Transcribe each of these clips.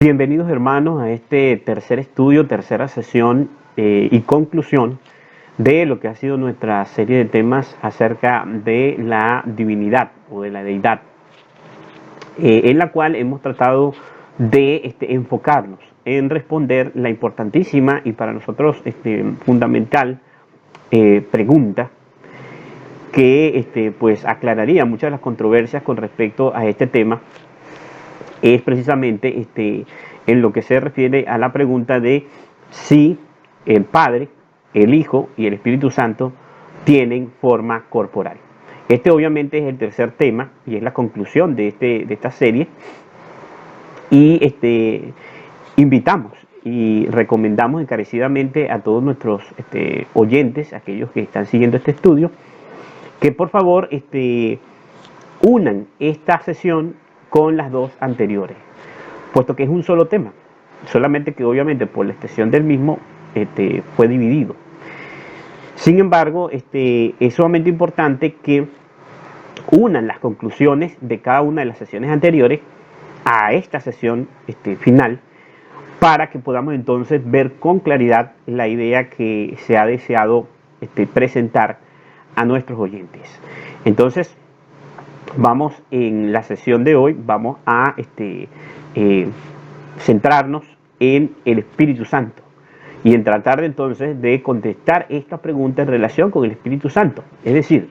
Bienvenidos hermanos a este tercer estudio, tercera sesión y conclusión de lo que ha sido nuestra serie de temas acerca de la divinidad o de la deidad, en la cual hemos tratado de enfocarnos en responder la importantísima y para nosotros fundamental pregunta que pues aclararía muchas de las controversias con respecto a este tema. Es precisamente en lo que se refiere a la pregunta de si el Padre, el Hijo y el Espíritu Santo tienen forma corporal. Este obviamente es el tercer tema y es la conclusión de esta serie. Y invitamos y recomendamos encarecidamente a todos nuestros oyentes, aquellos que están siguiendo este estudio, que por favor unan esta sesión con las dos anteriores, puesto que es un solo tema, solamente que obviamente por la extensión del mismo fue dividido. Sin embargo, es sumamente importante que unan las conclusiones de cada una de las sesiones anteriores a esta sesión final, para que podamos entonces ver con claridad la idea que se ha deseado presentar a nuestros oyentes. Entonces, vamos en la sesión de hoy, vamos a centrarnos en el Espíritu Santo y en tratar entonces de contestar esta pregunta en relación con el Espíritu Santo. Es decir,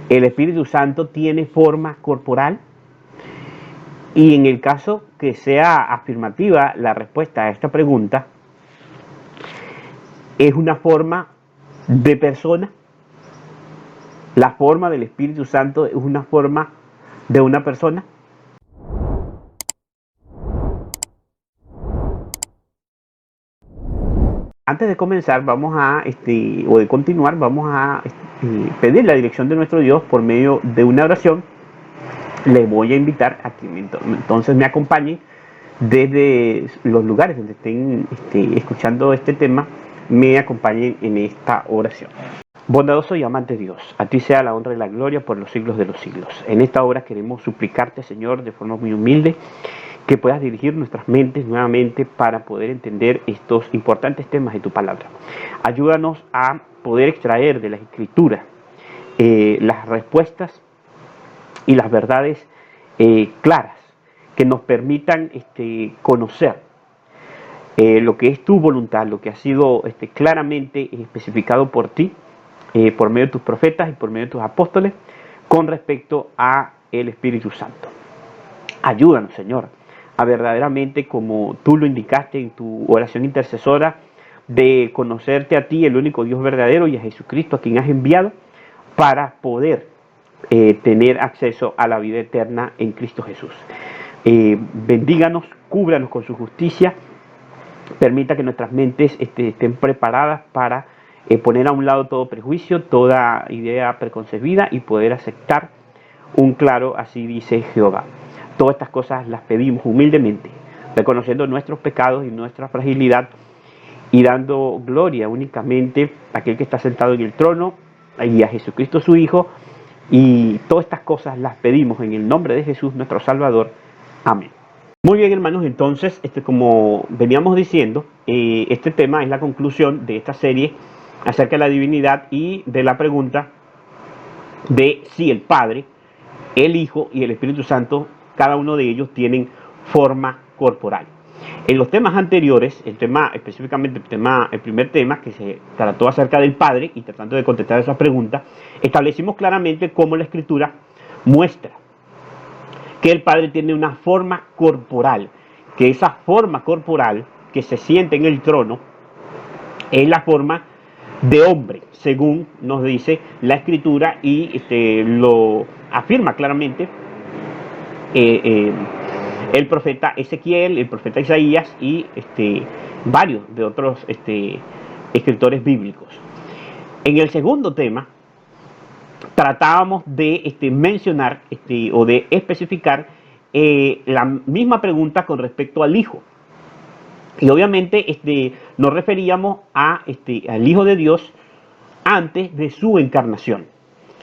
¿el Espíritu Santo tiene forma corporal? Y en el caso que sea afirmativa la respuesta a esta pregunta, ¿es una forma de persona? ¿La forma del Espíritu Santo es una forma de una persona? Antes de comenzar, vamos a, o de continuar, vamos a pedir la dirección de nuestro Dios por medio de una oración. Les voy a invitar a que entonces me acompañen desde los lugares donde estén escuchando este tema, me acompañen en esta oración. Bondadoso y amante Dios, a ti sea la honra y la gloria por los siglos de los siglos. En esta hora queremos suplicarte, Señor, de forma muy humilde, que puedas dirigir nuestras mentes nuevamente para poder entender estos importantes temas de tu palabra. Ayúdanos a poder extraer de las Escrituras las respuestas y las verdades claras que nos permitan conocer lo que es tu voluntad, lo que ha sido claramente especificado por ti, por medio de tus profetas y por medio de tus apóstoles, con respecto a el Espíritu Santo. Ayúdanos, Señor, a verdaderamente, como tú lo indicaste en tu oración intercesora, de conocerte a ti, el único Dios verdadero, y a Jesucristo, a quien has enviado, para poder tener acceso a la vida eterna en Cristo Jesús. Bendíganos, cúbranos con su justicia, permita que nuestras mentes estén preparadas para poner a un lado todo prejuicio, toda idea preconcebida y poder aceptar un claro así dice Jehová. Todas estas cosas las pedimos humildemente, reconociendo nuestros pecados y nuestra fragilidad y dando gloria únicamente a aquel que está sentado en el trono y a Jesucristo su Hijo. Y todas estas cosas las pedimos en el nombre de Jesús nuestro Salvador. Amén. Muy bien, hermanos, entonces, como veníamos diciendo, este tema es la conclusión de esta serie acerca de la divinidad y de la pregunta de si el Padre, el Hijo y el Espíritu Santo, cada uno de ellos tienen forma corporal. En los temas anteriores, específicamente el primer tema, que se trató acerca del Padre, y tratando de contestar esa pregunta, establecimos claramente cómo la Escritura muestra que el Padre tiene una forma corporal, que esa forma corporal que se siente en el trono es la forma de hombre, según nos dice la Escritura, y lo afirma claramente el profeta Ezequiel, el profeta Isaías y varios de otros escritores bíblicos. En el segundo tema tratábamos de mencionar o de especificar la misma pregunta con respecto al Hijo. Y obviamente nos referíamos al Hijo de Dios antes de su encarnación.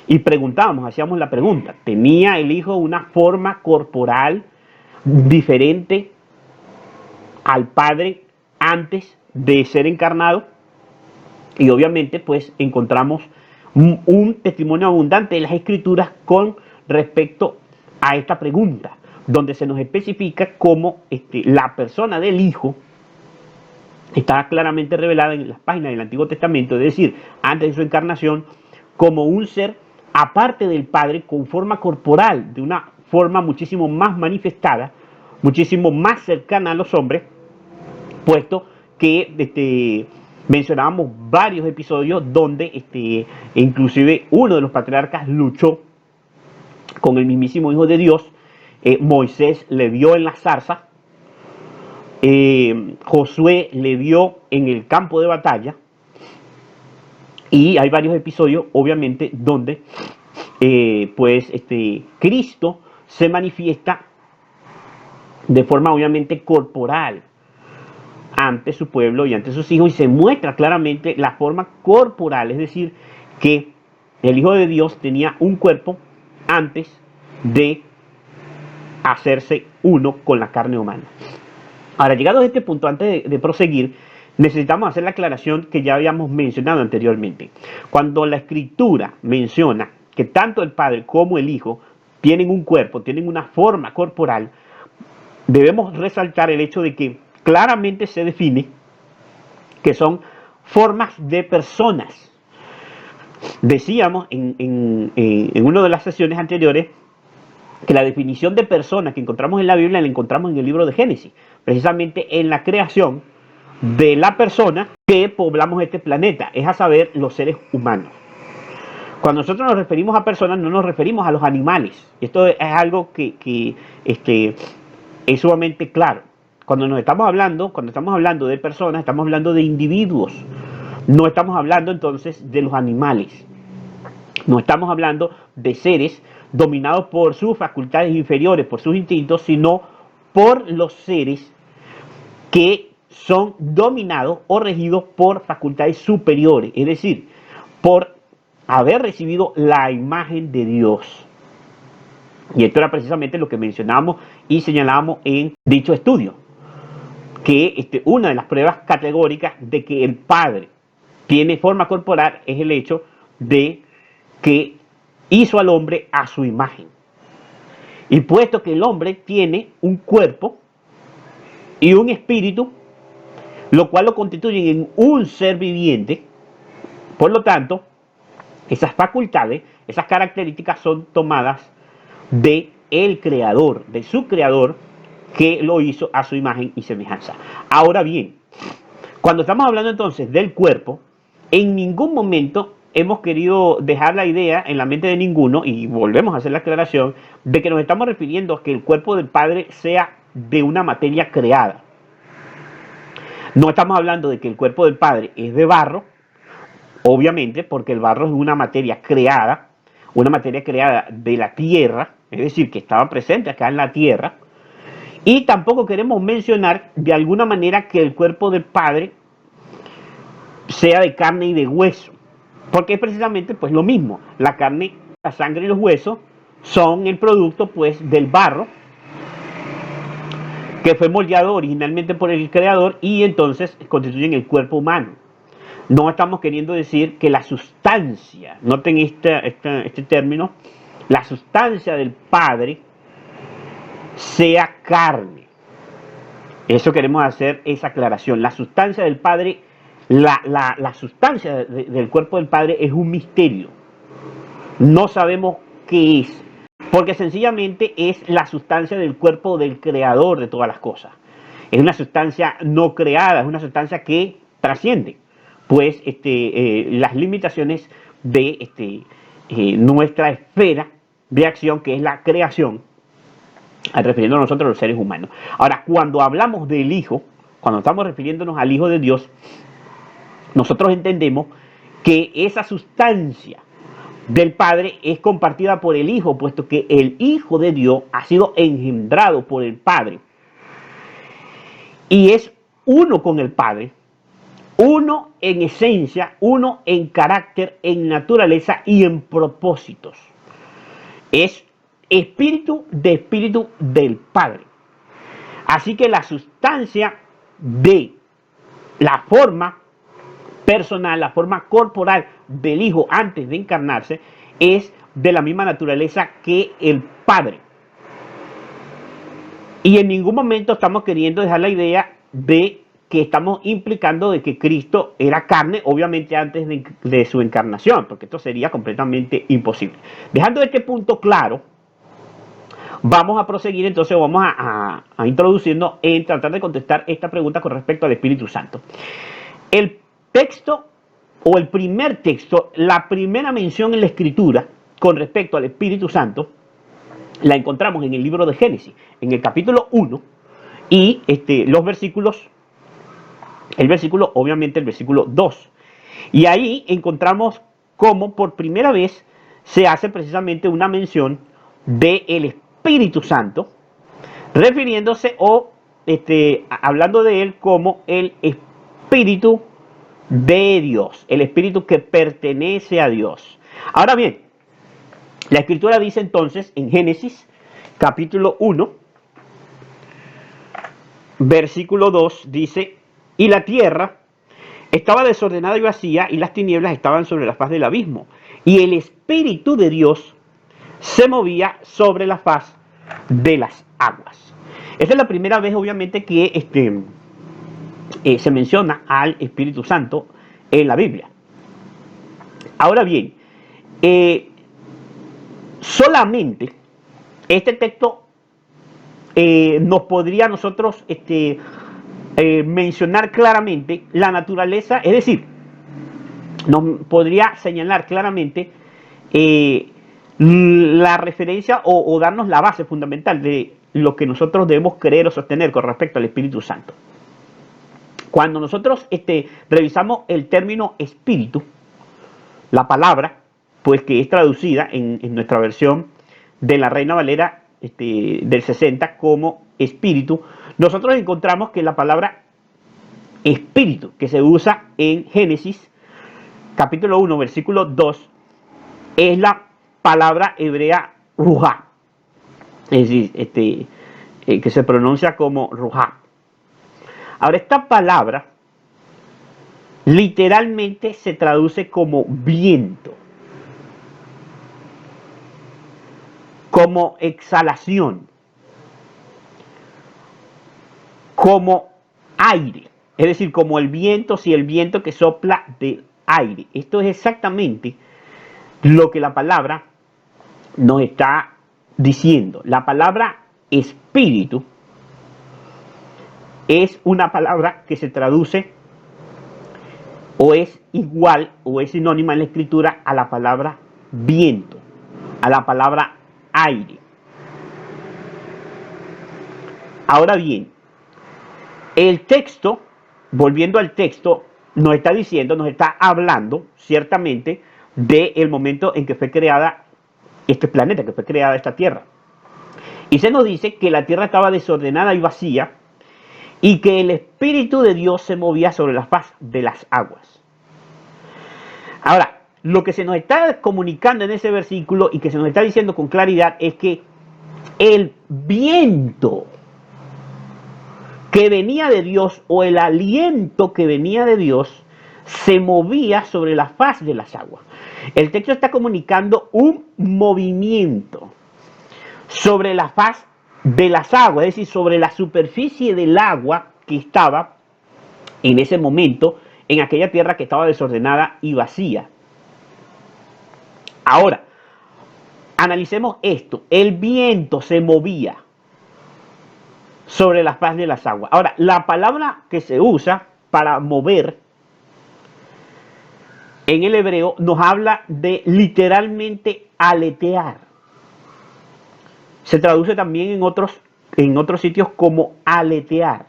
Y preguntábamos, hacíamos la pregunta, ¿tenía el Hijo una forma corporal diferente al Padre antes de ser encarnado, y obviamente pues encontramos un testimonio abundante de las Escrituras con respecto a esta pregunta, donde se nos especifica cómo la persona del Hijo está claramente revelada en las páginas del Antiguo Testamento, es decir, antes de su encarnación, como un ser aparte del Padre, con forma corporal, de una forma muchísimo más manifestada, muchísimo más cercana a los hombres, puesto que mencionábamos varios episodios donde inclusive uno de los patriarcas luchó con el mismísimo Hijo de Dios. Moisés le vio en la zarza, Josué le vio en el campo de batalla, y hay varios episodios obviamente donde Cristo se manifiesta de forma obviamente corporal ante su pueblo y ante sus hijos, y se muestra claramente la forma corporal, es decir, que el Hijo de Dios tenía un cuerpo antes de hacerse uno con la carne humana. Ahora, llegados a este punto, antes de proseguir, necesitamos hacer la aclaración que ya habíamos mencionado anteriormente. Cuando la Escritura menciona que tanto el Padre como el Hijo tienen un cuerpo, tienen una forma corporal, debemos resaltar el hecho de que claramente se define que son formas de personas. Decíamos en una de las sesiones anteriores que la definición de persona que encontramos en la Biblia la encontramos en el libro de Génesis, precisamente en la creación de la persona que poblamos este planeta, es a saber, los seres humanos. Cuando nosotros nos referimos a personas, no nos referimos a los animales. Esto es algo que es sumamente claro. Cuando estamos hablando de personas, estamos hablando de individuos. No estamos hablando entonces de los animales. No estamos hablando de seres dominados por sus facultades inferiores, por sus instintos, sino por los seres que son dominados o regidos por facultades superiores, es decir, por haber recibido la imagen de Dios. Y esto era precisamente lo que mencionábamos y señalábamos en dicho estudio, que una de las pruebas categóricas de que el Padre tiene forma corporal es el hecho de que hizo al hombre a su imagen. Y puesto que el hombre tiene un cuerpo y un espíritu, lo cual lo constituyen en un ser viviente, por lo tanto, esas facultades, esas características son tomadas de el creador, de su creador, que lo hizo a su imagen y semejanza. Ahora bien, cuando estamos hablando entonces del cuerpo, en ningún momento hemos querido dejar la idea en la mente de ninguno, y volvemos a hacer la aclaración, de que nos estamos refiriendo a que el cuerpo del Padre sea de una materia creada. No estamos hablando de que el cuerpo del Padre es de barro, obviamente, porque el barro es una materia creada de la tierra, es decir, que estaba presente acá en la tierra. Y tampoco queremos mencionar de alguna manera que el cuerpo del Padre sea de carne y de hueso, porque es precisamente pues lo mismo. La carne, la sangre y los huesos son el producto pues del barro que fue moldeado originalmente por el creador, y entonces constituyen el cuerpo humano. No estamos queriendo decir que la sustancia, noten este término, la sustancia del Padre sea carne. Eso queremos hacer esa aclaración. La sustancia del Padre, la sustancia del cuerpo del Padre es un misterio. No sabemos qué es, porque sencillamente es la sustancia del cuerpo del creador de todas las cosas. Es una sustancia no creada, es una sustancia que trasciende pues las limitaciones de nuestra esfera de acción, que es la creación, refiriendo a nosotros los seres humanos. Ahora, cuando hablamos del Hijo, cuando estamos refiriéndonos al Hijo de Dios, nosotros entendemos que esa sustancia del Padre es compartida por el Hijo, puesto que el Hijo de Dios ha sido engendrado por el Padre y es uno con el Padre, uno en esencia, uno en carácter, en naturaleza y en propósitos. Es espíritu del Padre. Así que la sustancia de la forma personal, la forma corporal del Hijo antes de encarnarse, es de la misma naturaleza que el Padre. Y en ningún momento estamos queriendo dejar la idea de que estamos implicando de que Cristo era carne, obviamente antes de su encarnación, porque esto sería completamente imposible. Dejando este punto claro, vamos a proseguir entonces, vamos a introducirnos en tratar de contestar esta pregunta con respecto al Espíritu Santo. El texto o el primer texto, la primera mención en la Escritura con respecto al Espíritu Santo, la encontramos en el libro de Génesis, en el capítulo 1, y los versículos, obviamente el versículo 2. Y ahí encontramos cómo por primera vez se hace precisamente una mención del Espíritu Santo, refiriéndose o hablando de él como el Espíritu de Dios, el Espíritu que pertenece a Dios. Ahora bien, la Escritura dice entonces en Génesis capítulo 1, versículo 2, dice, y la tierra estaba desordenada y vacía, y las tinieblas estaban sobre la faz del abismo, y el Espíritu de Dios se movía sobre la faz de las aguas. Esta es la primera vez, obviamente, que se menciona al Espíritu Santo en la Biblia. Ahora bien, solamente este texto nos podría a nosotros mencionar claramente la naturaleza, es decir, nos podría señalar claramente la referencia o darnos la base fundamental de lo que nosotros debemos creer o sostener con respecto al Espíritu Santo. Cuando nosotros revisamos el término espíritu, la palabra, pues que es traducida en nuestra versión de la Reina Valera del 60 como espíritu, nosotros encontramos que la palabra espíritu que se usa en Génesis capítulo 1 versículo 2 es la palabra hebrea ruja, es decir, que se pronuncia como ruja. Ahora, esta palabra literalmente se traduce como viento, como exhalación, como aire, es decir, como el viento, si el viento que sopla de aire. Esto es exactamente lo que la palabra nos está diciendo. La palabra espíritu es una palabra que se traduce o es igual o es sinónima en la escritura a la palabra viento, a la palabra aire. Ahora bien, el texto, volviendo al texto, nos está diciendo, nos está hablando ciertamente del momento en que fue creada este planeta, que fue creada esta tierra. Y se nos dice que la tierra estaba desordenada y vacía y que el Espíritu de Dios se movía sobre la faz de las aguas. Ahora, lo que se nos está comunicando en ese versículo y que se nos está diciendo con claridad es que el viento que venía de Dios o el aliento que venía de Dios se movía sobre la faz de las aguas. El texto está comunicando un movimiento sobre la faz de las aguas, es decir, sobre la superficie del agua que estaba en ese momento en aquella tierra que estaba desordenada y vacía. Ahora, analicemos esto. El viento se movía sobre la faz de las aguas. Ahora, la palabra que se usa para mover en el hebreo nos habla de literalmente aletear. Se traduce también en otros sitios como aletear.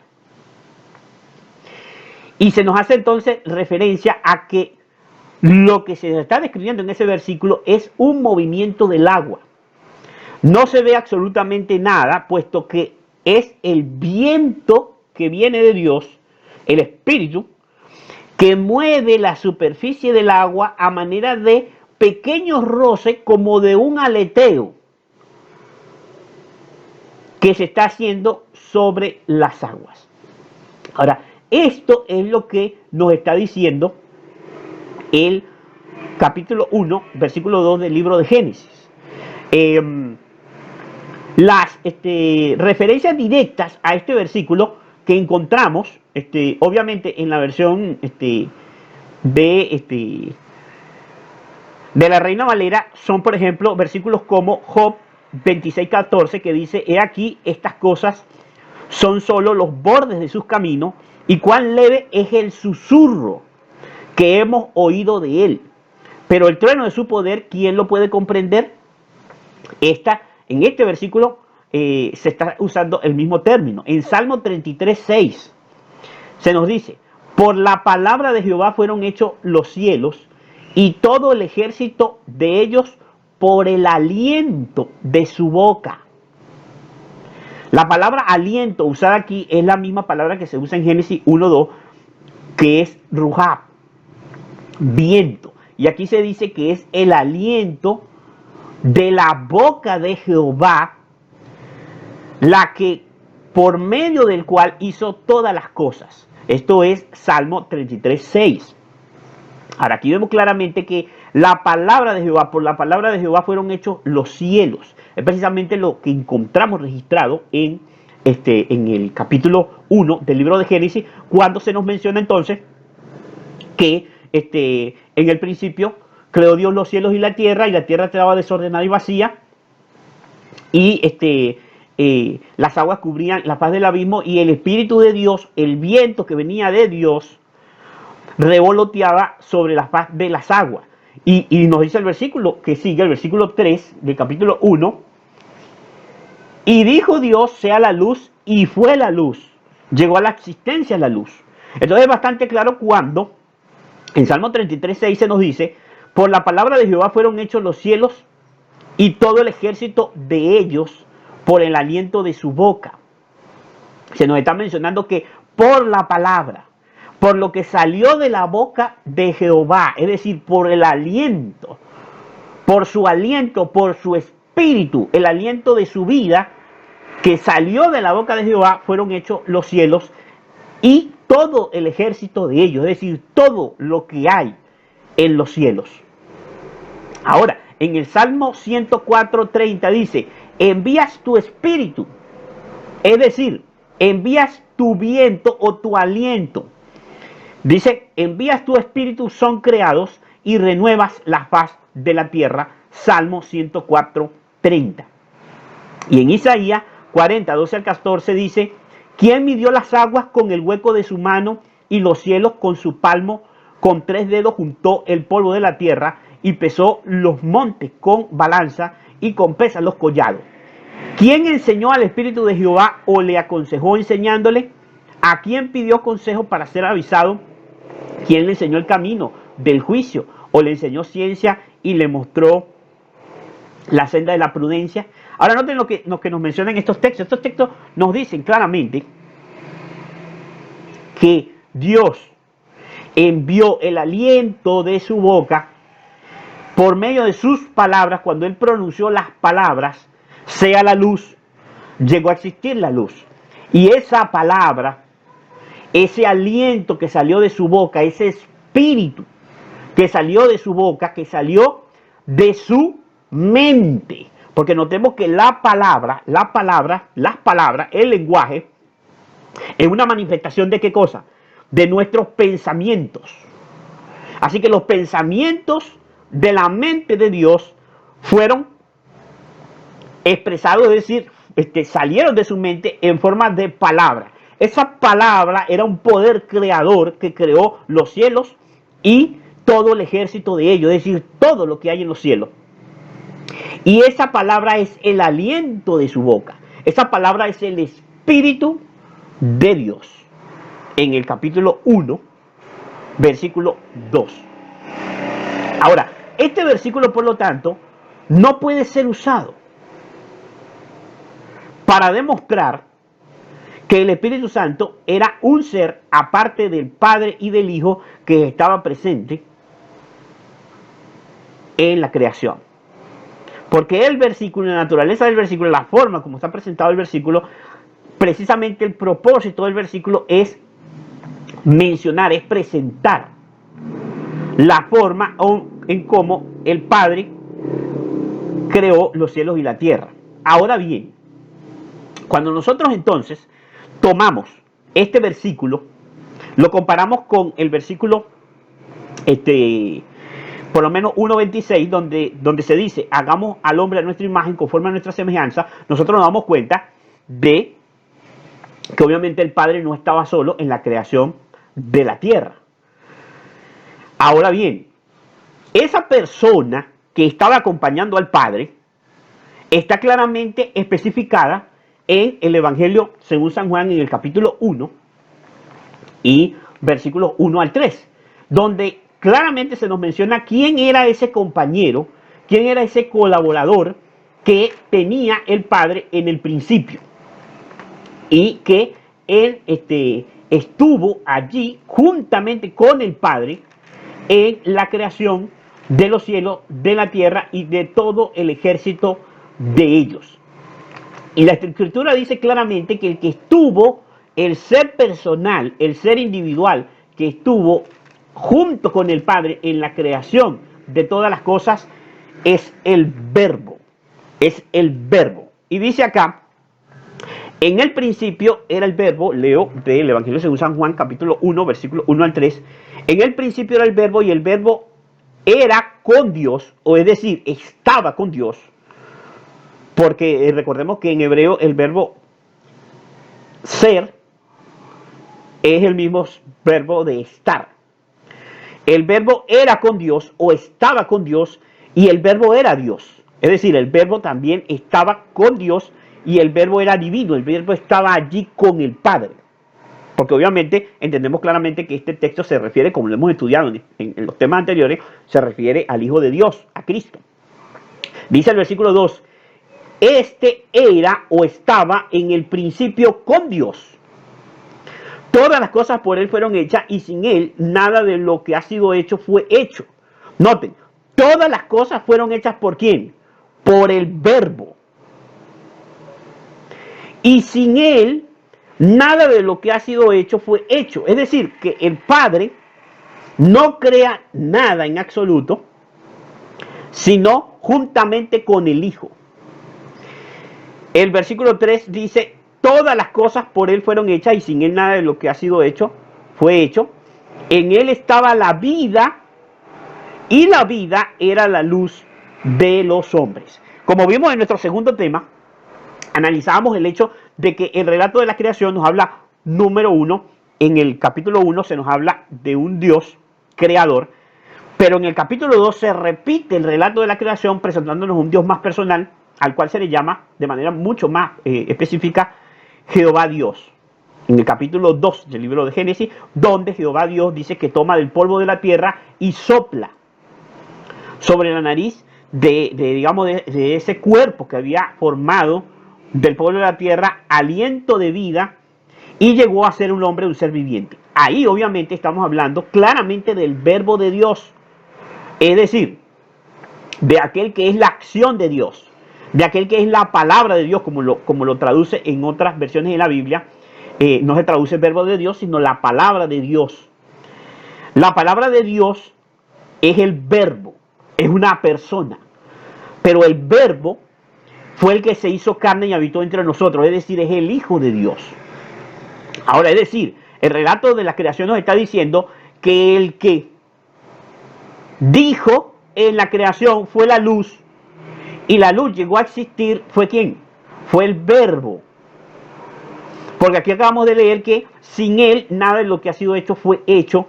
Y se nos hace entonces referencia a que lo que se está describiendo en ese versículo es un movimiento del agua. No se ve absolutamente nada, puesto que es el viento que viene de Dios, el Espíritu, que mueve la superficie del agua a manera de pequeños roces como de un aleteo que se está haciendo sobre las aguas. Ahora, esto es lo que nos está diciendo el capítulo 1, versículo 2 del libro de Génesis. Las referencias directas a este versículo que encontramos, obviamente en la versión de, de la Reina Valera, son por ejemplo versículos como Job 26:14, que dice: he aquí, estas cosas son solo los bordes de sus caminos, y cuán leve es el susurro que hemos oído de él. Pero el trueno de su poder, ¿quién lo puede comprender? En este versículo se está usando el mismo término. En Salmo 33:6 se nos dice: por la palabra de Jehová fueron hechos los cielos, y todo el ejército de ellos por el aliento de su boca. La palabra aliento usada aquí es la misma palabra que se usa en Génesis 1:2, que es ruhab, viento. Y aquí se dice que es el aliento de la boca de Jehová, la que por medio del cual hizo todas las cosas. Esto es Salmo 33:6. Ahora aquí vemos claramente que la palabra de Jehová, por la palabra de Jehová fueron hechos los cielos. Es precisamente lo que encontramos registrado en el capítulo 1 del libro de Génesis, cuando se nos menciona entonces que en el principio creó Dios los cielos y la tierra estaba desordenada y vacía, y las aguas cubrían la faz del abismo, y el Espíritu de Dios, el viento que venía de Dios, revoloteaba sobre la faz de las aguas. Y nos dice el versículo que sigue, el versículo 3 del capítulo 1: y dijo Dios, sea la luz, y fue la luz. Llegó a la existencia la luz. Entonces es bastante claro cuando en Salmo 33:6 se nos dice: por la palabra de Jehová fueron hechos los cielos, y todo el ejército de ellos por el aliento de su boca. Se nos está mencionando que por la palabra, por lo que salió de la boca de Jehová, es decir, por el aliento, por su aliento, por su espíritu, el aliento de su vida que salió de la boca de Jehová, fueron hechos los cielos y todo el ejército de ellos, es decir, todo lo que hay en los cielos. Ahora, en el Salmo 104:30 dice: envías tu espíritu, es decir, envías tu viento o tu aliento. Dice: envías tu espíritu, son creados, y renuevas la faz de la tierra. Salmo 104:30. Y en Isaías 40:12-14 dice: ¿quién midió las aguas con el hueco de su mano, y los cielos con su palmo? Con 3 dedos juntó el polvo de la tierra, y pesó los montes con balanza, y con pesas los collados. ¿Quién enseñó al Espíritu de Jehová, o le aconsejó enseñándole? ¿A quién pidió consejo para ser avisado? ¿Quién le enseñó el camino del juicio, o le enseñó ciencia y le mostró la senda de la prudencia? Ahora noten lo que nos mencionan estos textos. Estos textos nos dicen claramente que Dios envió el aliento de su boca por medio de sus palabras. Cuando Él pronunció las palabras, sea la luz, llegó a existir la luz. Y esa palabra, ese aliento que salió de su boca, ese espíritu que salió de su boca, que salió de su mente. Porque notemos que las palabras, el lenguaje, es una manifestación de ¿qué cosa? De nuestros pensamientos. Así que los pensamientos de la mente de Dios fueron expresados, es decir, salieron de su mente en forma de palabra. Esa palabra era un poder creador que creó los cielos y todo el ejército de ellos, es decir, todo lo que hay en los cielos. Y esa palabra es el aliento de su boca. Esa palabra es el Espíritu de Dios. En el capítulo 1, versículo 2. Ahora, este versículo, por lo tanto, no puede ser usado para demostrar que el Espíritu Santo era un ser aparte del Padre y del Hijo que estaba presente en la creación. Porque el versículo, la naturaleza del versículo, la forma como está presentado el versículo, precisamente el propósito del versículo es mencionar, es presentar la forma en cómo el Padre creó los cielos y la tierra. Ahora bien, cuando nosotros entonces tomamos este versículo, lo comparamos con el versículo, por lo menos 1.26, donde se dice, hagamos al hombre a nuestra imagen, conforme a nuestra semejanza, nosotros nos damos cuenta de que obviamente el Padre no estaba solo en la creación de la tierra. Ahora bien, esa persona que estaba acompañando al Padre está claramente especificada en el Evangelio según San Juan en el capítulo 1 y versículos 1 al 3, donde claramente se nos menciona quién era ese compañero, quién era ese colaborador que tenía el Padre en el principio y que él estuvo allí juntamente con el Padre en la creación de los cielos, de la tierra y de todo el ejército de ellos. Y la Escritura dice claramente que el que estuvo, el ser personal, el ser individual, que estuvo junto con el Padre en la creación de todas las cosas, es el Verbo. Es el Verbo. Y dice acá, en el principio era el Verbo, leo del Evangelio según San Juan, capítulo 1, versículo 1 al 3. En el principio era el Verbo y el Verbo era con Dios, o es decir, estaba con Dios. Porque recordemos que en hebreo el verbo ser es el mismo verbo de estar. El verbo era con Dios o estaba con Dios y el verbo era Dios. Es decir, el verbo también estaba con Dios y el verbo era divino. El verbo estaba allí con el Padre. Porque obviamente entendemos claramente que este texto se refiere, como lo hemos estudiado en los temas anteriores, se refiere al Hijo de Dios, a Cristo. Dice el versículo 2. Este era o estaba en el principio con Dios. Todas las cosas por Él fueron hechas y sin Él nada de lo que ha sido hecho fue hecho. Noten, todas las cosas fueron hechas ¿por quién? Por el Verbo. Y sin Él nada de lo que ha sido hecho fue hecho. Es decir, que el Padre no crea nada en absoluto, sino juntamente con el Hijo. El versículo 3 dice, todas las cosas por Él fueron hechas y sin Él nada de lo que ha sido hecho fue hecho. En Él estaba la vida y la vida era la luz de los hombres. Como vimos en nuestro segundo tema, analizábamos el hecho de que el relato de la creación nos habla, número 1, en el capítulo 1 se nos habla de un Dios creador, pero en el capítulo 2 se repite el relato de la creación presentándonos un Dios más personal, al cual se le llama de manera mucho más específica Jehová Dios. En el capítulo 2 del libro de Génesis, donde Jehová Dios dice que toma del polvo de la tierra y sopla sobre la nariz de ese cuerpo que había formado del polvo de la tierra aliento de vida y llegó a ser un hombre, un ser viviente. Ahí obviamente estamos hablando claramente del verbo de Dios, es decir, de aquel que es la acción de Dios, de aquel que es la palabra de Dios, como lo traduce en otras versiones de la Biblia. No se traduce el verbo de Dios, sino la palabra de Dios. La palabra de Dios es el verbo, es una persona, pero el verbo fue el que se hizo carne y habitó entre nosotros, es decir, es el Hijo de Dios. Ahora, es decir, el relato de la creación nos está diciendo que el que dijo en la creación fue la luz, y la luz llegó a existir, ¿fue quién? Fue el verbo. Porque aquí acabamos de leer que sin Él nada de lo que ha sido hecho fue hecho,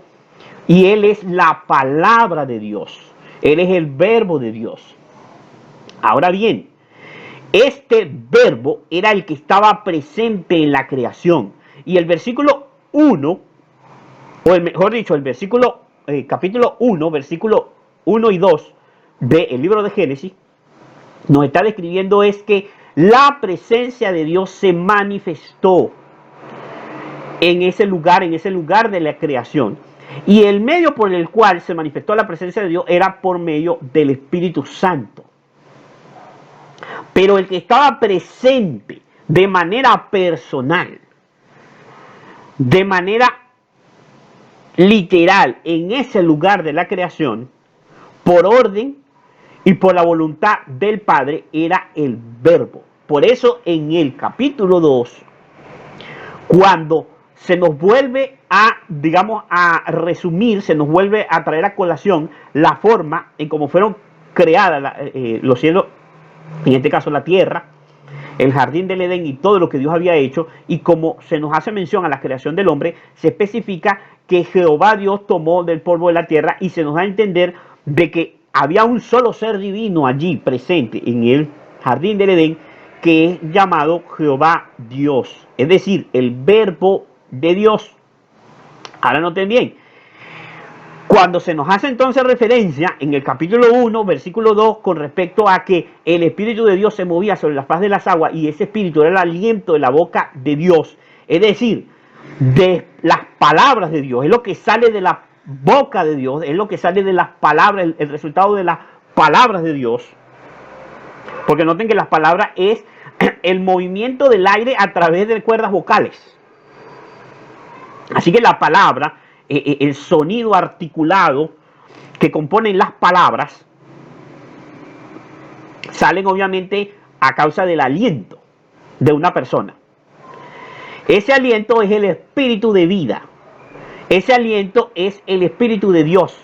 y Él es la palabra de Dios. Él es el verbo de Dios. Ahora bien, este verbo era el que estaba presente en la creación. Y el versículo 1, o mejor dicho, el versículo, capítulo 1, versículo 1 y 2 del libro de Génesis, nos está describiendo es que la presencia de Dios se manifestó en ese lugar de la creación. Y el medio por el cual se manifestó la presencia de Dios era por medio del Espíritu Santo. Pero el que estaba presente de manera personal, de manera literal en ese lugar de la creación, por orden y por la voluntad del Padre, era el Verbo. Por eso en el capítulo 2, cuando se nos vuelve a, digamos, a resumir, se nos vuelve a traer a colación la forma en cómo fueron creadas los cielos, en este caso la tierra, el jardín del Edén y todo lo que Dios había hecho, y como se nos hace mención a la creación del hombre, se especifica que Jehová Dios tomó del polvo de la tierra, y se nos da a entender de que había un solo ser divino allí presente en el jardín del Edén, que es llamado Jehová Dios, es decir, el verbo de Dios. Ahora noten bien, cuando se nos hace entonces referencia en el capítulo 1, versículo 2, con respecto a que el Espíritu de Dios se movía sobre la faz de las aguas, y ese Espíritu era el aliento de la boca de Dios, es decir, de las palabras de Dios, es lo que sale de la boca de Dios, es lo que sale de las palabras, el resultado de las palabras de Dios. Porque noten que las palabras es el movimiento del aire a través de cuerdas vocales. Así que la palabra, el sonido articulado que componen las palabras, salen obviamente a causa del aliento de una persona. Ese aliento es el espíritu de vida. Ese aliento es el Espíritu de Dios.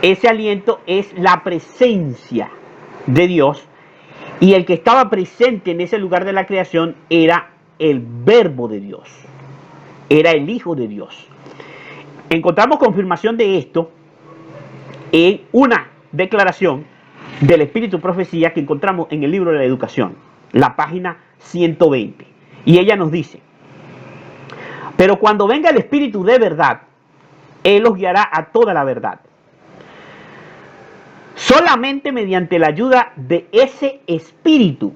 Ese aliento es la presencia de Dios. Y el que estaba presente en ese lugar de la creación era el Verbo de Dios. Era el Hijo de Dios. Encontramos confirmación de esto en una declaración del Espíritu Profecía que encontramos en el libro de la Educación, la página 120. Y ella nos dice: pero cuando venga el Espíritu de verdad, Él los guiará a toda la verdad. Solamente mediante la ayuda de ese Espíritu,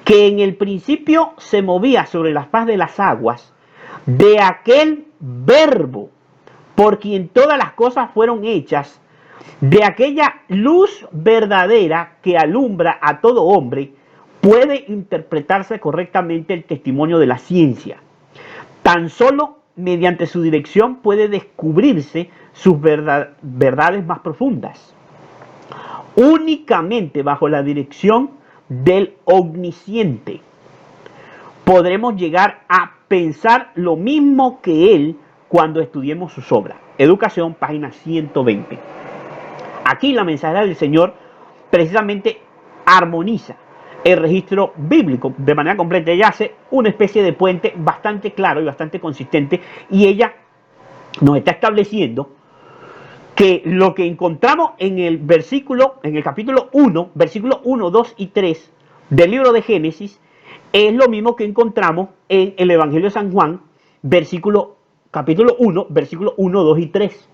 que en el principio se movía sobre la faz de las aguas, de aquel Verbo por quien todas las cosas fueron hechas, de aquella luz verdadera que alumbra a todo hombre, puede interpretarse correctamente el testimonio de la ciencia. Tan solo mediante su dirección puede descubrirse sus verdades más profundas. Únicamente bajo la dirección del omnisciente podremos llegar a pensar lo mismo que él cuando estudiemos sus obras. Educación, página 120. Aquí la mensajera del Señor precisamente armoniza el registro bíblico de manera completa. Ella hace una especie de puente bastante claro y bastante consistente, y ella nos está estableciendo que lo que encontramos en el versículo, en el capítulo 1, versículos 1, 2 y 3 del libro de Génesis, es lo mismo que encontramos en el Evangelio de San Juan, capítulo 1, versículos 1, 2 y 3.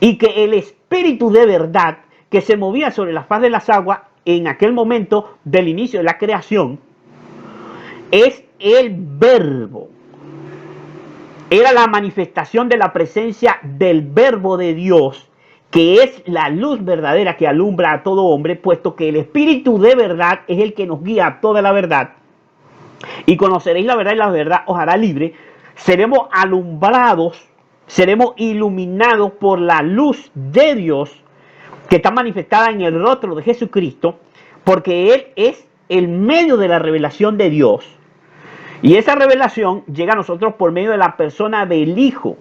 Y que el Espíritu de verdad que se movía sobre la faz de las aguas en aquel momento del inicio de la creación es el Verbo. Era la manifestación de la presencia del Verbo de Dios, que es la luz verdadera que alumbra a todo hombre, puesto que el Espíritu de verdad es el que nos guía a toda la verdad. Y conoceréis la verdad, y la verdad os hará libre. Seremos alumbrados, seremos iluminados por la luz de Dios que está manifestada en el rostro de Jesucristo, porque Él es el medio de la revelación de Dios. Y esa revelación llega a nosotros por medio de la persona del Hijo,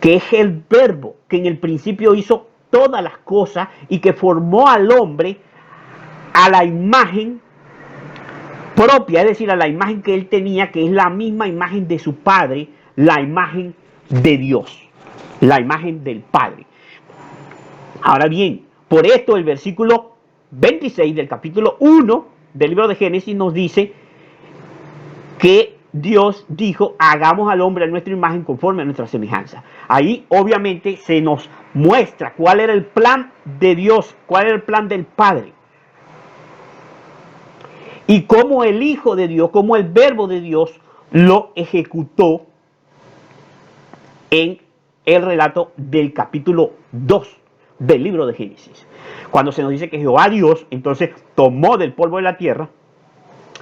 que es el Verbo, que en el principio hizo todas las cosas y que formó al hombre a la imagen propia, es decir, a la imagen que él tenía, que es la misma imagen de su Padre, la imagen de Dios, la imagen del Padre. Ahora bien, por esto el versículo 26 del capítulo 1 del libro de Génesis nos dice que Dios dijo: hagamos al hombre a nuestra imagen conforme a nuestra semejanza. Ahí obviamente se nos muestra cuál era el plan de Dios, cuál era el plan del Padre. Y cómo el Hijo de Dios, cómo el Verbo de Dios lo ejecutó en el relato del capítulo 2 del libro de Génesis. Cuando se nos dice que Jehová Dios entonces tomó del polvo de la tierra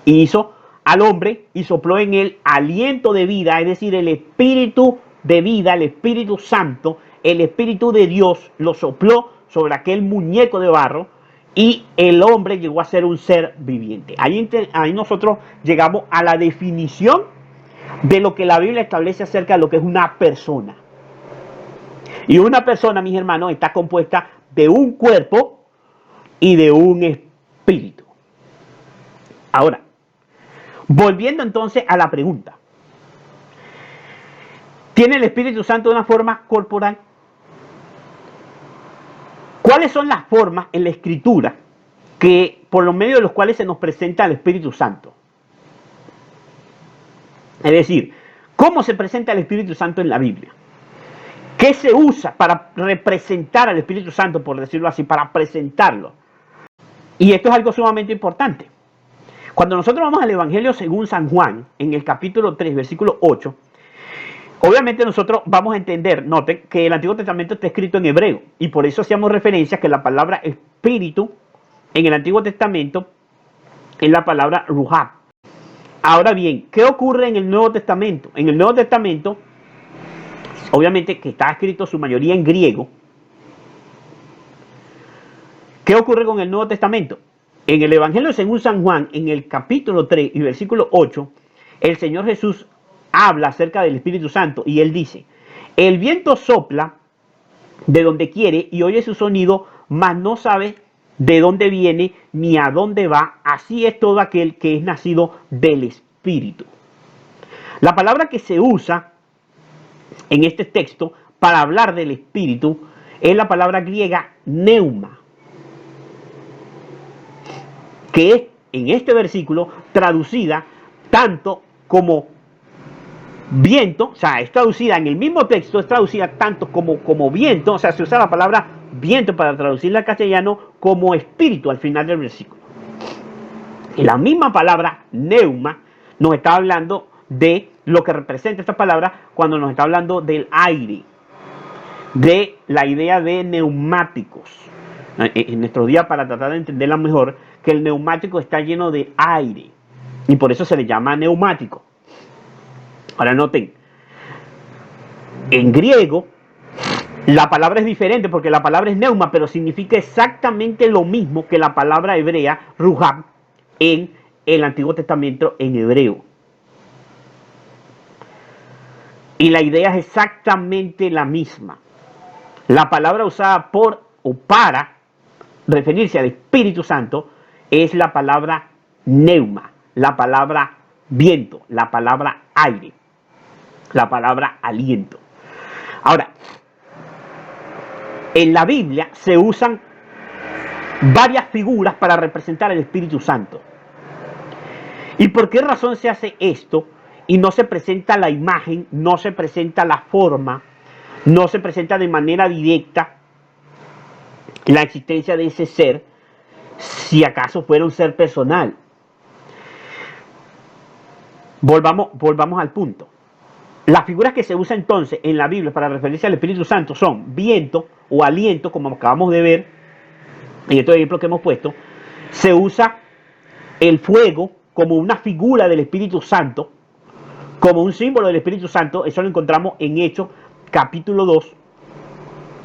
y hizo al hombre y sopló en él aliento de vida, es decir, el Espíritu de vida, el Espíritu Santo, el Espíritu de Dios lo sopló sobre aquel muñeco de barro y el hombre llegó a ser un ser viviente. Ahí nosotros llegamos a la definición de lo que la Biblia establece acerca de lo que es una persona. Y una persona, mis hermanos, está compuesta de un cuerpo y de un espíritu. Ahora, volviendo entonces a la pregunta. ¿Tiene el Espíritu Santo una forma corporal? ¿Cuáles son las formas en la Escritura que, por los medios de los cuales se nos presenta el Espíritu Santo? Es decir, ¿cómo se presenta el Espíritu Santo en la Biblia? ¿Qué se usa para representar al Espíritu Santo, por decirlo así, para presentarlo? Y esto es algo sumamente importante. Cuando nosotros vamos al Evangelio según San Juan, en el capítulo 3, versículo 8, obviamente nosotros vamos a entender, noten, que el Antiguo Testamento está escrito en hebreo, y por eso hacíamos referencia que la palabra espíritu en el Antiguo Testamento es la palabra ruhab. Ahora bien, ¿qué ocurre en el Nuevo Testamento? En el Nuevo Testamento, obviamente que está escrito su mayoría en griego. ¿Qué ocurre con el Nuevo Testamento? En el Evangelio según San Juan, en el capítulo 3 y versículo 8, el Señor Jesús habla acerca del Espíritu Santo y él dice, el viento sopla de donde quiere y oye su sonido, mas no sabe de dónde viene ni a dónde va. Así es todo aquel que es nacido del Espíritu. La palabra que se usa en este texto para hablar del Espíritu es la palabra griega neuma, que es en este versículo traducida tanto como viento, o sea, es traducida en el mismo texto, es traducida tanto como viento, o sea, se usa la palabra viento para traducirla al castellano como espíritu al final del versículo. Y la misma palabra neuma nos está hablando de lo que representa esta palabra cuando nos está hablando del aire, de la idea de neumáticos. En nuestro día, para tratar de entenderla mejor, que el neumático está lleno de aire y por eso se le llama neumático. Ahora noten, en griego la palabra es diferente porque la palabra es neuma, pero significa exactamente lo mismo que la palabra hebrea ruhab en el Antiguo Testamento en hebreo. Y la idea es exactamente la misma. La palabra usada por o para referirse al Espíritu Santo es la palabra neuma, la palabra viento, la palabra aire, la palabra aliento. Ahora, en la Biblia se usan varias figuras para representar al Espíritu Santo. ¿Y por qué razón se hace esto y no se presenta la imagen, no se presenta la forma, no se presenta de manera directa la existencia de ese ser, si acaso fuera un ser personal? Volvamos al punto. Las figuras que se usan entonces en la Biblia para referirse al Espíritu Santo son viento o aliento, como acabamos de ver en estos ejemplos que hemos puesto. Se usa el fuego como una figura del Espíritu Santo, como un símbolo del Espíritu Santo. Eso lo encontramos en Hechos capítulo 2,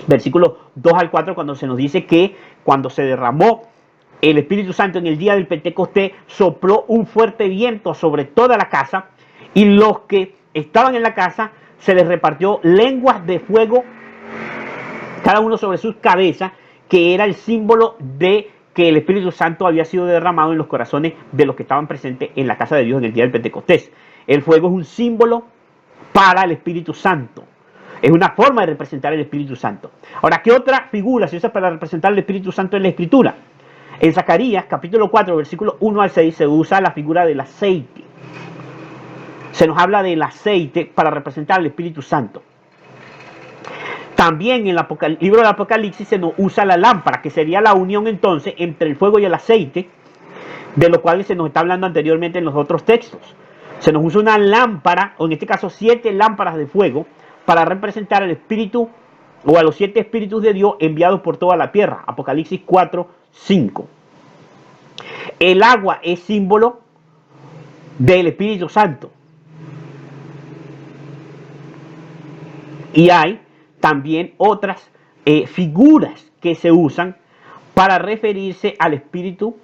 versículos 2 al 4, cuando se nos dice que cuando se derramó el Espíritu Santo en el día del Pentecostés, sopló un fuerte viento sobre toda la casa y los que estaban en la casa se les repartió lenguas de fuego, cada uno sobre sus cabezas, que era el símbolo de que el Espíritu Santo había sido derramado en los corazones de los que estaban presentes en la casa de Dios en el día del Pentecostés. El fuego es un símbolo para el Espíritu Santo. Es una forma de representar el Espíritu Santo. Ahora, ¿qué otra figura se usa para representar el Espíritu Santo en la Escritura? En Zacarías, capítulo 4, versículos 1 al 6, se usa la figura del aceite. Se nos habla del aceite para representar al Espíritu Santo. También en el libro del Apocalipsis se nos usa la lámpara, que sería la unión entonces entre el fuego y el aceite, de lo cual se nos está hablando anteriormente en los otros textos. Se nos usa una lámpara, o en este caso 7 lámparas de fuego, para representar al Espíritu o a los 7 Espíritus de Dios enviados por toda la tierra. Apocalipsis 4, 5. El agua es símbolo del Espíritu Santo. Y hay también otras figuras que se usan para referirse al Espíritu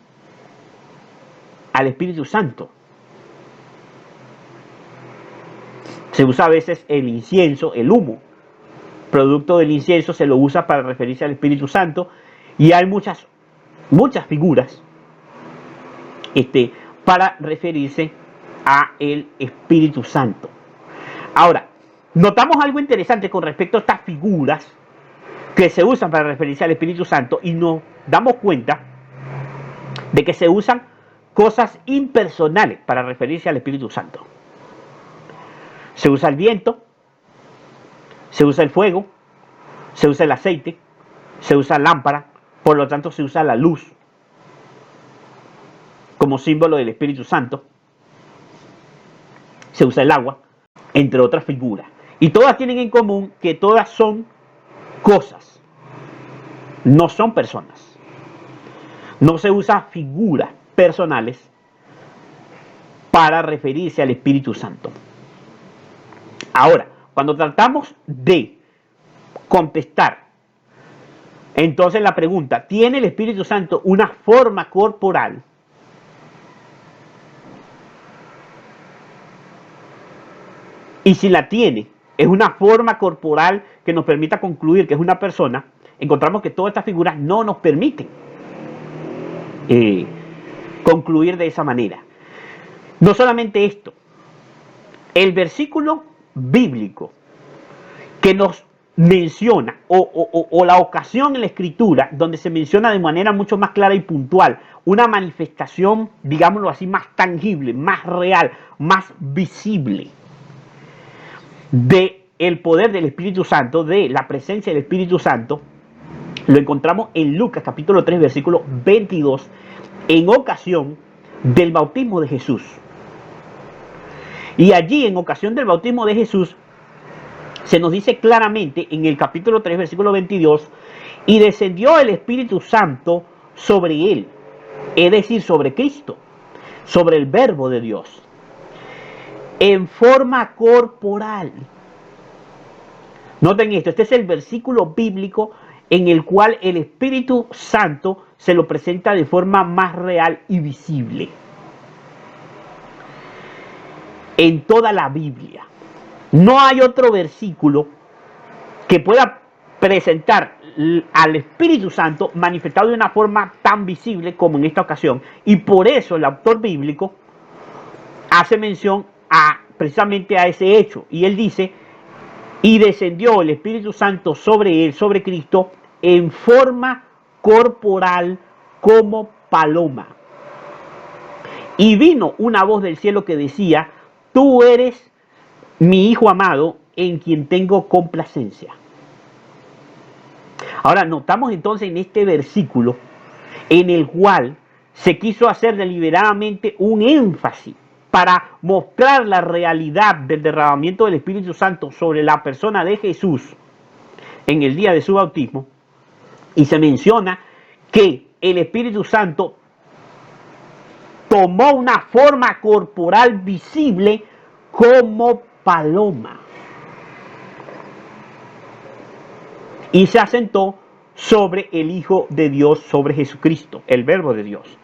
Santo. Se usa a veces el incienso, el humo, producto del incienso se lo usa para referirse al Espíritu Santo, y hay muchas figuras para referirse a el Espíritu Santo. Ahora, notamos algo interesante con respecto a estas figuras que se usan para referirse al Espíritu Santo, y nos damos cuenta de que se usan cosas impersonales para referirse al Espíritu Santo. Se usa el viento, se usa el fuego, se usa el aceite, se usa lámpara, por lo tanto se usa la luz como símbolo del Espíritu Santo, se usa el agua, entre otras figuras. Y todas tienen en común que todas son cosas, no son personas. No se usa figuras personales para referirse al Espíritu Santo. Ahora, cuando tratamos de contestar entonces la pregunta, ¿tiene el Espíritu Santo una forma corporal? Y si la tiene, es una forma corporal que nos permita concluir que es una persona, encontramos que todas estas figuras no nos permiten concluir de esa manera. No solamente esto, el versículo bíblico que nos menciona, o la ocasión en la escritura donde se menciona de manera mucho más clara y puntual una manifestación, digámoslo así, más tangible, más real, más visible de el poder del Espíritu Santo, de la presencia del Espíritu Santo, lo encontramos en Lucas capítulo 3 versículo 22, en ocasión del bautismo de Jesús. Y allí, en ocasión del bautismo de Jesús, se nos dice claramente en el capítulo 3 versículo 22, y descendió el Espíritu Santo sobre él, es decir, sobre Cristo, sobre el Verbo de Dios, en forma corporal. Noten esto, este es el versículo bíblico en el cual el Espíritu Santo se lo presenta de forma más real y visible en toda la Biblia. No hay otro versículo que pueda presentar al Espíritu Santo manifestado de una forma tan visible como en esta ocasión. Y por eso el autor bíblico hace mención precisamente a ese hecho. Y él dice, y descendió el Espíritu Santo sobre él, sobre Cristo, en forma corporal como paloma. Y vino una voz del cielo que decía, tú eres mi Hijo amado, en quien tengo complacencia. Ahora, notamos entonces en este versículo en el cual se quiso hacer deliberadamente un énfasis para mostrar la realidad del derramamiento del Espíritu Santo sobre la persona de Jesús en el día de su bautismo, y se menciona que el Espíritu Santo tomó una forma corporal visible como paloma y se asentó sobre el Hijo de Dios, sobre Jesucristo, el Verbo de Dios.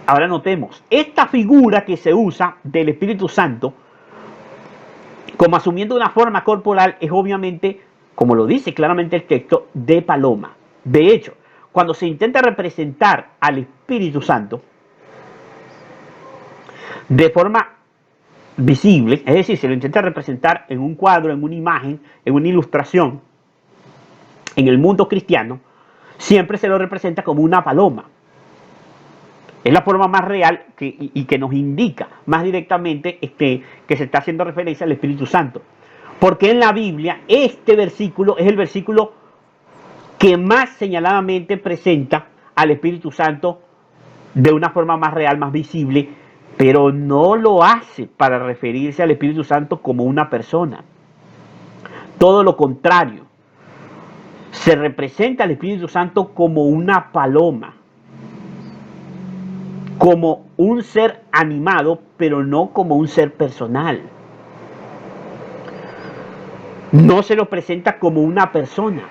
Ahora notemos, esta figura que se usa del Espíritu Santo como asumiendo una forma corporal es obviamente, como lo dice claramente el texto, de paloma. De hecho, cuando se intenta representar al Espíritu Santo de forma visible, es decir, se lo intenta representar en un cuadro, en una imagen, en una ilustración, en el mundo cristiano, siempre se lo representa como una paloma. Es la forma más real y que nos indica más directamente que se está haciendo referencia al Espíritu Santo. Porque en la Biblia este versículo es el versículo que más señaladamente presenta al Espíritu Santo de una forma más real, más visible, pero no lo hace para referirse al Espíritu Santo como una persona. Todo lo contrario, se representa al Espíritu Santo como una paloma, como un ser animado, pero no como un ser personal. No se lo presenta como una persona.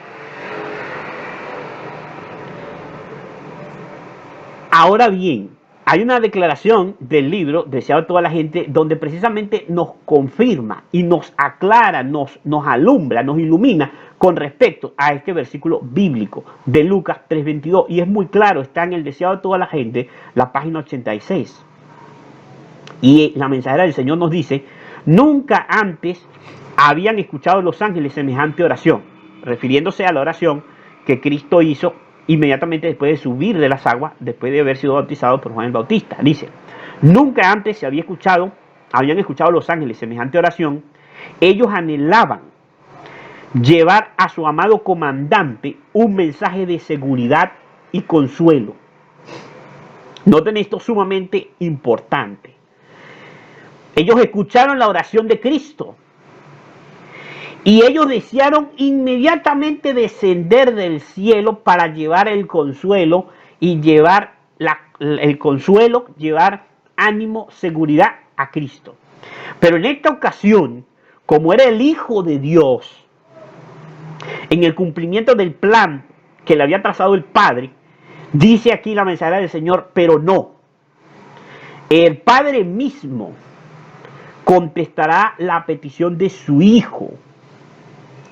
Ahora bien, hay una declaración del libro Deseado de toda la gente donde precisamente nos confirma y nos aclara, nos alumbra, nos ilumina con respecto a este versículo bíblico de Lucas 3:22, y es muy claro, está en el Deseado de toda la gente, la página 86. Y la mensajera del Señor nos dice: nunca antes habían escuchado los ángeles semejante oración, refiriéndose a la oración que Cristo hizo inmediatamente después de subir de las aguas, después de haber sido bautizado por Juan el Bautista. Dice: nunca antes se habían escuchado los ángeles semejante oración. Ellos anhelaban llevar a su amado comandante un mensaje de seguridad y consuelo. Noten esto sumamente importante. Ellos escucharon la oración de Cristo y ellos desearon inmediatamente descender del cielo para llevar el consuelo y llevar el consuelo, llevar ánimo, seguridad a Cristo. Pero en esta ocasión, como era el Hijo de Dios, en el cumplimiento del plan que le había trazado el Padre, dice aquí la mensajera del Señor: pero no, el Padre mismo contestará la petición de su Hijo.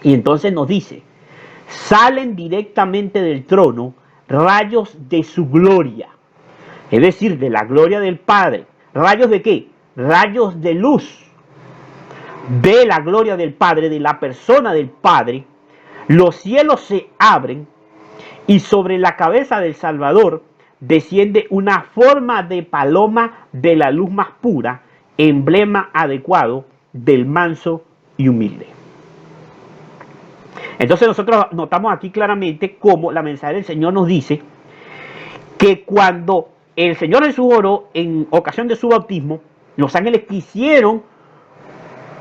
Y entonces nos dice: salen directamente del trono rayos de su gloria, es decir, de la gloria del Padre. ¿Rayos de qué? Rayos de luz de la gloria del Padre, de la persona del Padre. Los cielos se abren y sobre la cabeza del Salvador desciende una forma de paloma de la luz más pura, emblema adecuado del manso y humilde. Entonces nosotros notamos aquí claramente cómo la mensajera del Señor nos dice que cuando el Señor Jesús oró en ocasión de su bautismo, los ángeles quisieron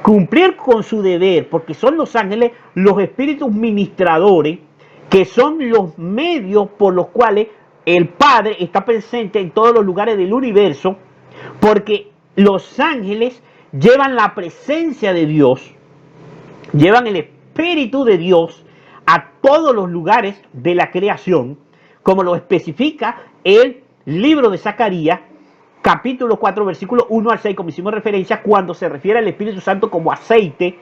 cumplir con su deber, porque son los ángeles los espíritus ministradores, que son los medios por los cuales el Padre está presente en todos los lugares del universo, porque los ángeles llevan la presencia de Dios, llevan el Espíritu de Dios a todos los lugares de la creación, como lo especifica el libro de Zacarías, capítulo 4, versículo 1 al 6, como hicimos referencia, cuando se refiere al Espíritu Santo como aceite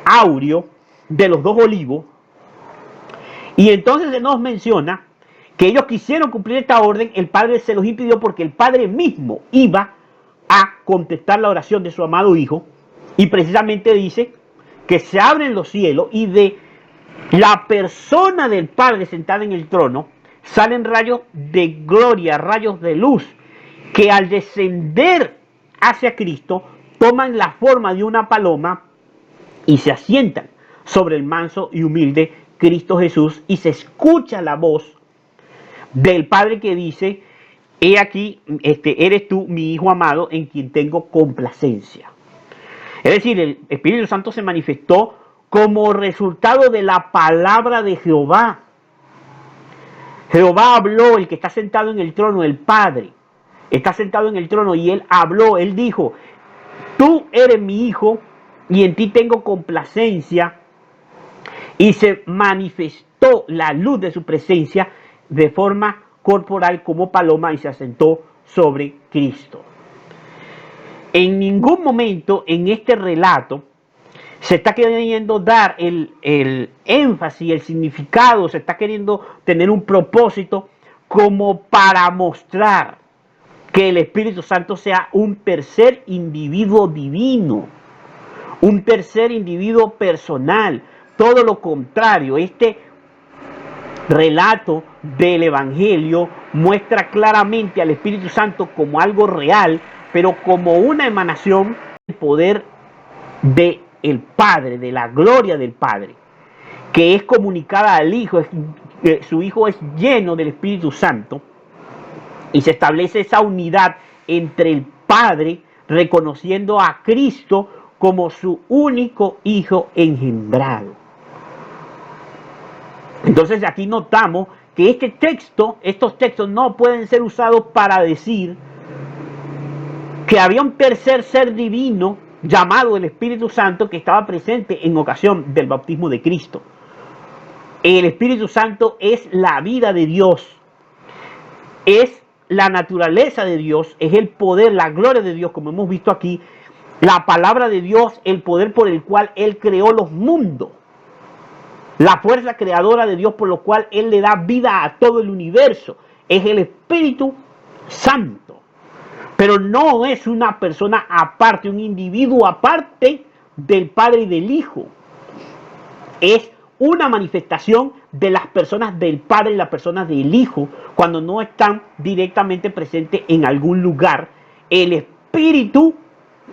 áureo de los dos olivos. Y entonces se nos menciona que ellos quisieron cumplir esta orden, el Padre se los impidió porque el Padre mismo iba a contestar la oración de su amado Hijo, y precisamente dice que se abren los cielos y de la persona del Padre sentada en el trono salen rayos de gloria, rayos de luz, que al descender hacia Cristo toman la forma de una paloma y se asientan sobre el manso y humilde Cristo Jesús, y se escucha la voz del Padre que dice: he aquí, eres tú mi Hijo amado en quien tengo complacencia. Es decir, el Espíritu Santo se manifestó como resultado de la palabra de Jehová. Jehová habló, el que está sentado en el trono, el Padre, está sentado en el trono, y él habló, él dijo: tú eres mi Hijo y en ti tengo complacencia. Y se manifestó la luz de su presencia de forma corporal como paloma y se asentó sobre Cristo. En ningún momento en este relato se está queriendo dar el énfasis, el significado, se está queriendo tener un propósito como para mostrar que el Espíritu Santo sea un tercer individuo divino, un tercer individuo personal. Todo lo contrario, este relato del Evangelio muestra claramente al Espíritu Santo como algo real, pero como una emanación del poder del Padre, de la gloria del Padre, que es comunicada al Hijo. Su Hijo es lleno del Espíritu Santo y se establece esa unidad entre el Padre, reconociendo a Cristo como su único Hijo engendrado. Entonces aquí notamos que estos textos no pueden ser usados para decir que había un tercer ser divino llamado el Espíritu Santo, que estaba presente en ocasión del bautismo de Cristo. El Espíritu Santo es la vida de Dios, es la naturaleza de Dios, es el poder, la gloria de Dios, como hemos visto aquí, la palabra de Dios, el poder por el cual Él creó los mundos, la fuerza creadora de Dios por lo cual Él le da vida a todo el universo, es el Espíritu Santo. Pero no es una persona aparte, un individuo aparte del Padre y del Hijo. Es una manifestación de las personas del Padre y las personas del Hijo cuando no están directamente presentes en algún lugar. El Espíritu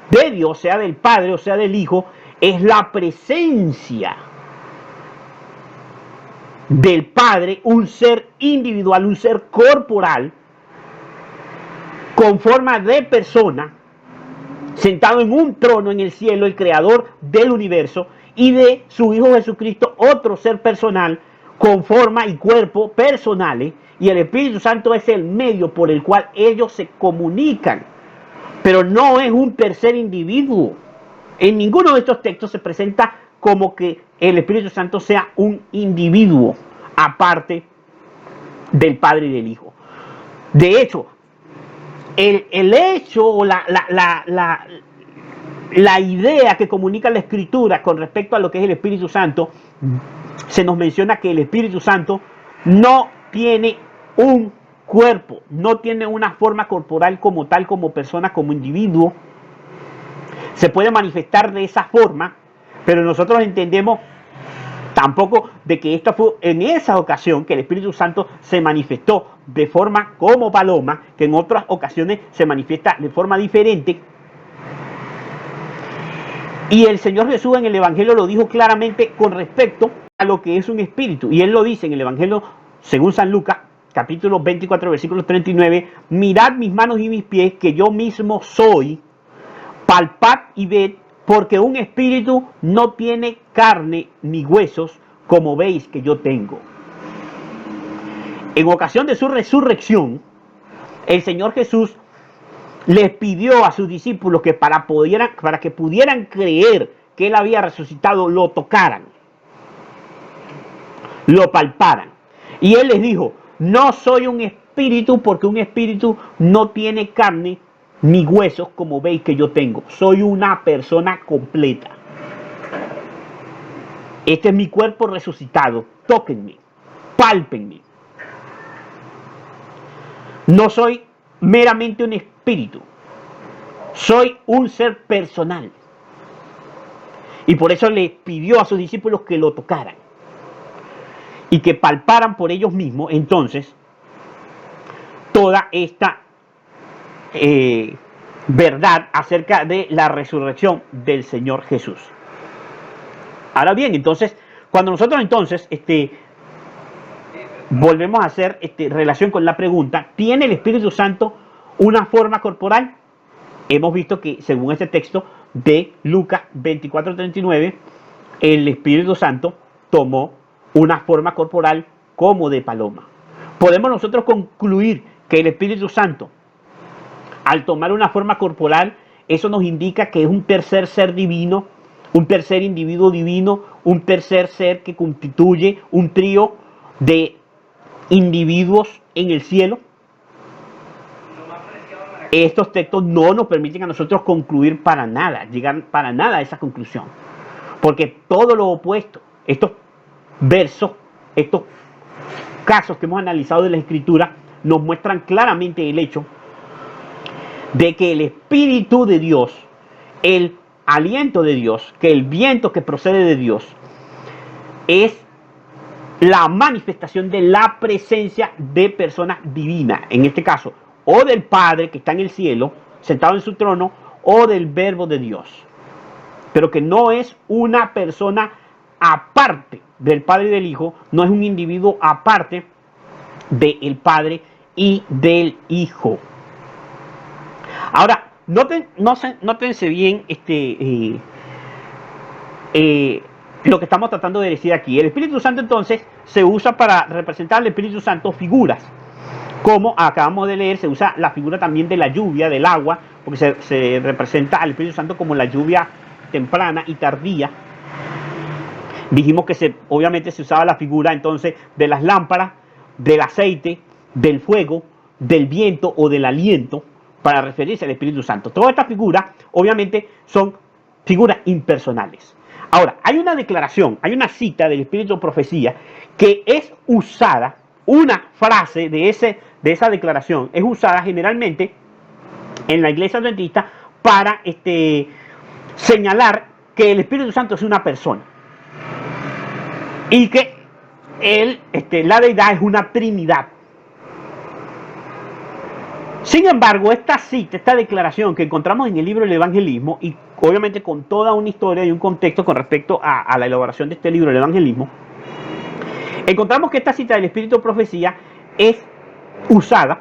de Dios, sea del Padre o sea del Hijo, es la presencia del Padre, un ser individual, un ser corporal, con forma de persona, sentado en un trono en el cielo, el creador del universo, y de su Hijo Jesucristo, otro ser personal, con forma y cuerpo personales, y el Espíritu Santo es el medio por el cual ellos se comunican, pero no es un tercer individuo. En ninguno de estos textos se presenta como que el Espíritu Santo sea un individuo aparte del Padre y del Hijo. De hecho, el hecho o la idea que comunica la Escritura con respecto a lo que es el Espíritu Santo, se nos menciona que el Espíritu Santo no tiene un cuerpo, no tiene una forma corporal como tal, como persona, como individuo. Se puede manifestar de esa forma, pero nosotros entendemos tampoco de que esta fue en esa ocasión que el Espíritu Santo se manifestó de forma como paloma, que en otras ocasiones se manifiesta de forma diferente. Y el Señor Jesús en el Evangelio lo dijo claramente con respecto a lo que es un espíritu. Y Él lo dice en el Evangelio según San Lucas, capítulo 24, versículo 39, mirad mis manos y mis pies, que yo mismo soy, palpad y ved, porque un espíritu no tiene carne ni huesos, como veis que yo tengo. En ocasión de su resurrección, el Señor Jesús les pidió a sus discípulos que para que pudieran creer que Él había resucitado, lo tocaran, lo palparan. Y Él les dijo, no soy un espíritu, porque un espíritu no tiene carne ni huesos como veis que yo tengo. Soy una persona completa. Este es mi cuerpo resucitado. Tóquenme, pálpenme. No soy meramente un espíritu. Soy un ser personal. Y por eso le pidió a sus discípulos que lo tocaran y que palparan por ellos mismos entonces toda esta verdad acerca de la resurrección del Señor Jesús. Ahora bien, entonces, cuando nosotros entonces volvemos a hacer relación con la pregunta, ¿tiene el Espíritu Santo una forma corporal? Hemos visto que según este texto de Lucas 24:39, el Espíritu Santo tomó una forma corporal como de paloma. Podemos nosotros concluir que el Espíritu Santo, al tomar una forma corporal, eso nos indica que es un tercer ser divino, un tercer individuo divino, un tercer ser que constituye un trío de individuos en el cielo. Estos textos no nos permiten a nosotros concluir para nada, llegar para nada a esa conclusión. Porque todo lo opuesto, estos versos, estos casos que hemos analizado de la Escritura, nos muestran claramente el hecho de que el Espíritu de Dios, el aliento de Dios, que el viento que procede de Dios, es la manifestación de la presencia de personas divinas, en este caso, o del Padre que está en el cielo, sentado en su trono, o del Verbo de Dios, pero que no es una persona aparte del Padre y del Hijo, no es un individuo aparte del Padre y del Hijo. Ahora, nótense bien lo que estamos tratando de decir aquí. El Espíritu Santo entonces se usa para representar al Espíritu Santo figuras. Como acabamos de leer, se usa la figura también de la lluvia, del agua, porque se representa al Espíritu Santo como la lluvia temprana y tardía. Dijimos que obviamente se usaba la figura entonces de las lámparas, del aceite, del fuego, del viento o del aliento para referirse al Espíritu Santo. Todas estas figuras obviamente son figuras impersonales. Ahora, hay una declaración, hay una cita del Espíritu de Profecía que es usada, una frase de esa declaración es usada generalmente en la iglesia adventista para señalar que el Espíritu Santo es una persona y que la deidad es una trinidad. Sin embargo, esta cita, esta declaración que encontramos en el libro del Evangelismo, y obviamente con toda una historia y un contexto con respecto a la elaboración de este libro del Evangelismo, encontramos que esta cita del Espíritu de Profecía es usada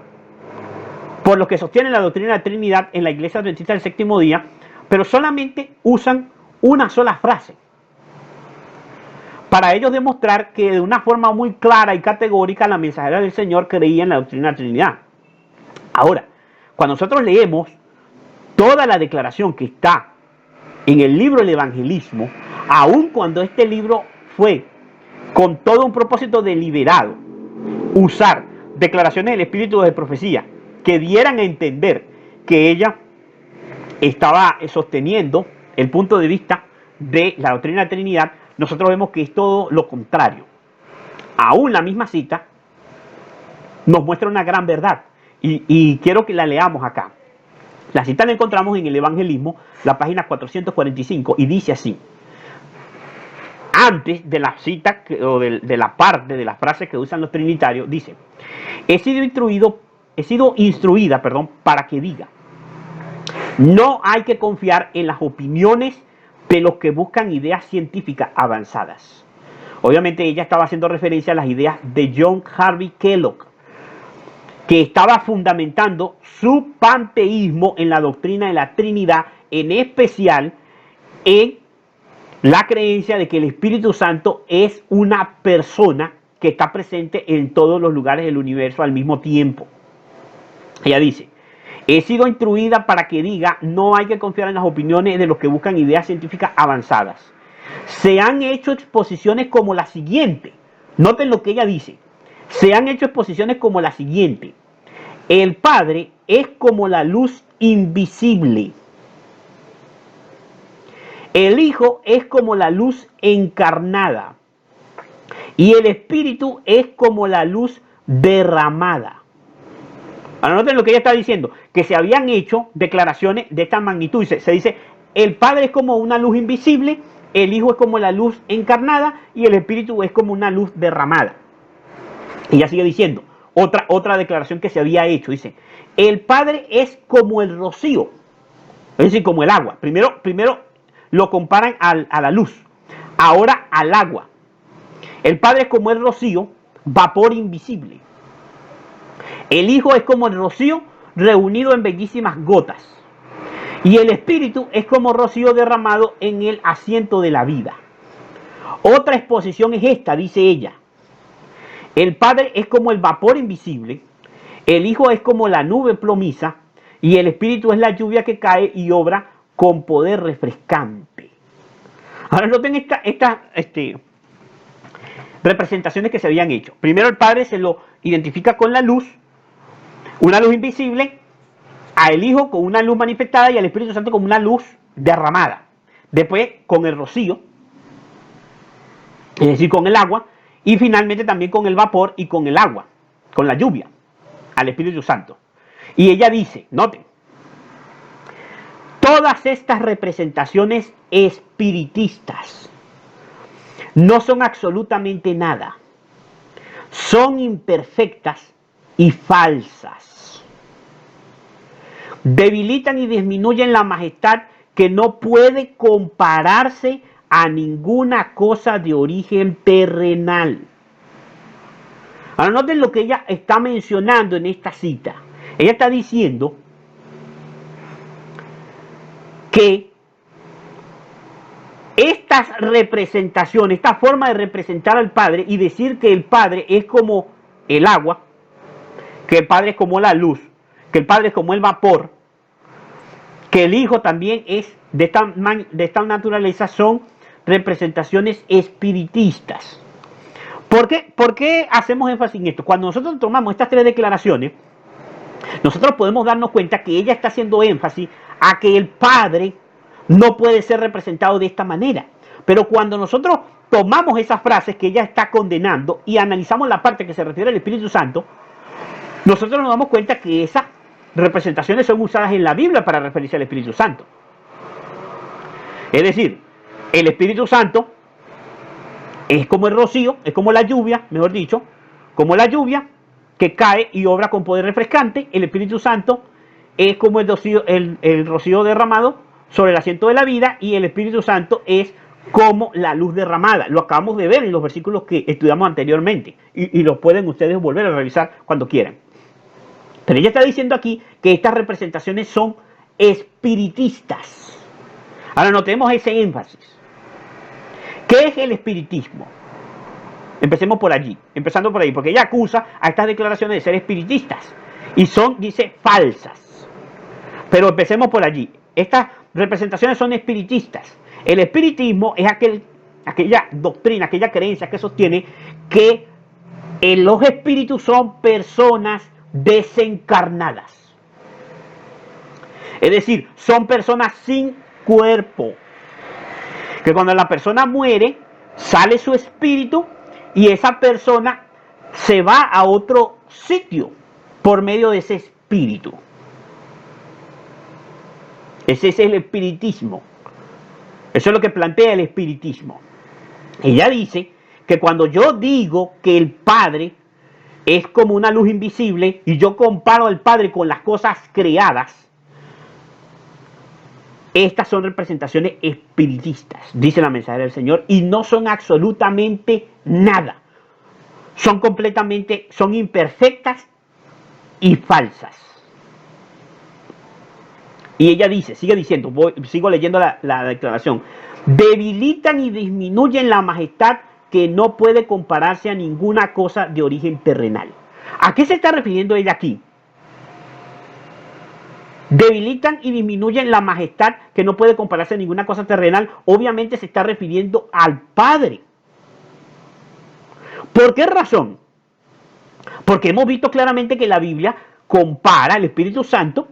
por los que sostienen la doctrina de la Trinidad en la Iglesia Adventista del Séptimo Día, pero solamente usan una sola frase para ellos demostrar que de una forma muy clara y categórica la mensajera del Señor creía en la doctrina de la Trinidad. Ahora, cuando nosotros leemos toda la declaración que está en el libro del Evangelismo, aun cuando este libro fue con todo un propósito deliberado, usar declaraciones del Espíritu de Profecía que dieran a entender que ella estaba sosteniendo el punto de vista de la doctrina de la Trinidad, nosotros vemos que es todo lo contrario. Aún la misma cita nos muestra una gran verdad y quiero que la leamos acá. La cita la encontramos en el Evangelismo, la página 445, y dice así: antes de la cita o de la parte de la frase que usan los trinitarios, dice: he sido instruida para que diga, no hay que confiar en las opiniones de los que buscan ideas científicas avanzadas. Obviamente ella estaba haciendo referencia a las ideas de John Harvey Kellogg, que estaba fundamentando su panteísmo en la doctrina de la Trinidad, en especial en la creencia de que el Espíritu Santo es una persona que está presente en todos los lugares del universo al mismo tiempo. Ella dice: he sido instruida para que diga, no hay que confiar en las opiniones de los que buscan ideas científicas avanzadas. Se han hecho exposiciones como la siguiente. Noten lo que ella dice. Se han hecho exposiciones como la siguiente: el Padre es como la luz invisible. El Hijo es como la luz encarnada. Y el Espíritu es como la luz derramada. Ahora noten lo que ella está diciendo, que se habían hecho declaraciones de esta magnitud. Se dice, el Padre es como una luz invisible, el Hijo es como la luz encarnada y el Espíritu es como una luz derramada. Y ya sigue diciendo, otra declaración que se había hecho, dice, el Padre es como el rocío, es decir, como el agua. Primero lo comparan a la luz, ahora al agua. El Padre es como el rocío, vapor invisible. El Hijo es como el rocío reunido en bellísimas gotas. Y el Espíritu es como rocío derramado en el asiento de la vida. Otra exposición es esta, dice ella. El Padre es como el vapor invisible, el Hijo es como la nube plomiza y el Espíritu es la lluvia que cae y obra con poder refrescante. Ahora noten estas representaciones que se habían hecho. Primero el Padre se lo identifica con la luz, una luz invisible, a el Hijo con una luz manifestada y al Espíritu Santo con una luz derramada. Después con el rocío, es decir, con el agua, y finalmente también con el vapor y con el agua, con la lluvia, al Espíritu Santo. Y ella dice, noten, todas estas representaciones espiritistas no son absolutamente nada, son imperfectas y falsas. Debilitan y disminuyen la majestad que no puede compararse a ninguna cosa de origen terrenal. Ahora noten lo que ella está mencionando en esta cita. Ella está diciendo que estas representaciones, esta forma de representar al Padre y decir que el Padre es como el agua, que el Padre es como la luz, que el Padre es como el vapor, que el Hijo también es de esta naturaleza, son representaciones espiritistas. ¿Por qué hacemos énfasis en esto? Cuando nosotros tomamos estas tres declaraciones, nosotros podemos darnos cuenta que ella está haciendo énfasis a que el Padre no puede ser representado de esta manera. Pero cuando nosotros tomamos esas frases que ella está condenando y analizamos la parte que se refiere al Espíritu Santo, nosotros nos damos cuenta que esas representaciones son usadas en la Biblia para referirse al Espíritu Santo. Es decir, el Espíritu Santo es como el rocío, es como la lluvia, mejor dicho, como la lluvia que cae y obra con poder refrescante. El Espíritu Santo es como el rocío derramado sobre el asiento de la vida, y el Espíritu Santo es como la luz derramada. Lo acabamos de ver en los versículos que estudiamos anteriormente, y los pueden ustedes volver a revisar cuando quieran. Pero ella está diciendo aquí que estas representaciones son espiritistas. Ahora notemos ese énfasis. ¿Qué es el espiritismo? Empecemos por allí, empezando por ahí, porque ella acusa a estas declaraciones de ser espiritistas y son, dice, falsas. Pero empecemos por allí. Estas representaciones son espiritistas. El espiritismo es aquella doctrina, aquella creencia que sostiene que los espíritus son personas desencarnadas. Es decir, son personas sin cuerpo. Que cuando la persona muere, sale su espíritu y esa persona se va a otro sitio por medio de ese espíritu. Ese es el espiritismo. Eso es lo que plantea el espiritismo. Ella dice que cuando yo digo que el Padre es como una luz invisible y yo comparo al Padre con las cosas creadas, estas son representaciones espiritistas, dice la mensajera del Señor, y no son absolutamente nada. Son imperfectas y falsas. Y ella dice, sigue diciendo, sigo leyendo la declaración: debilitan y disminuyen la majestad que no puede compararse a ninguna cosa de origen terrenal. ¿A qué se está refiriendo ella aquí? Debilitan y disminuyen la majestad que no puede compararse a ninguna cosa terrenal. Obviamente se está refiriendo al Padre. ¿Por qué razón? Porque hemos visto claramente que la Biblia compara al Espíritu Santo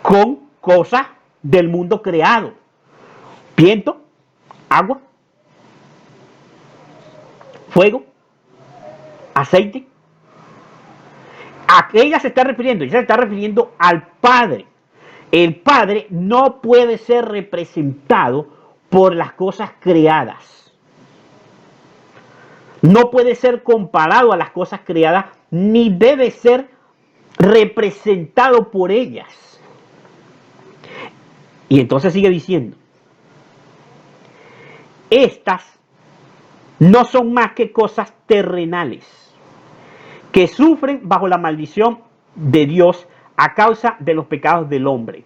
con cosas del mundo creado. Viento, agua, fuego, aceite. ¿A qué ella se está refiriendo? Ella se está refiriendo al Padre. El Padre no puede ser representado por las cosas creadas. No puede ser comparado a las cosas creadas, ni debe ser representado por ellas. Y entonces sigue diciendo: estas no son más que cosas terrenales que sufren bajo la maldición de Dios a causa de los pecados del hombre.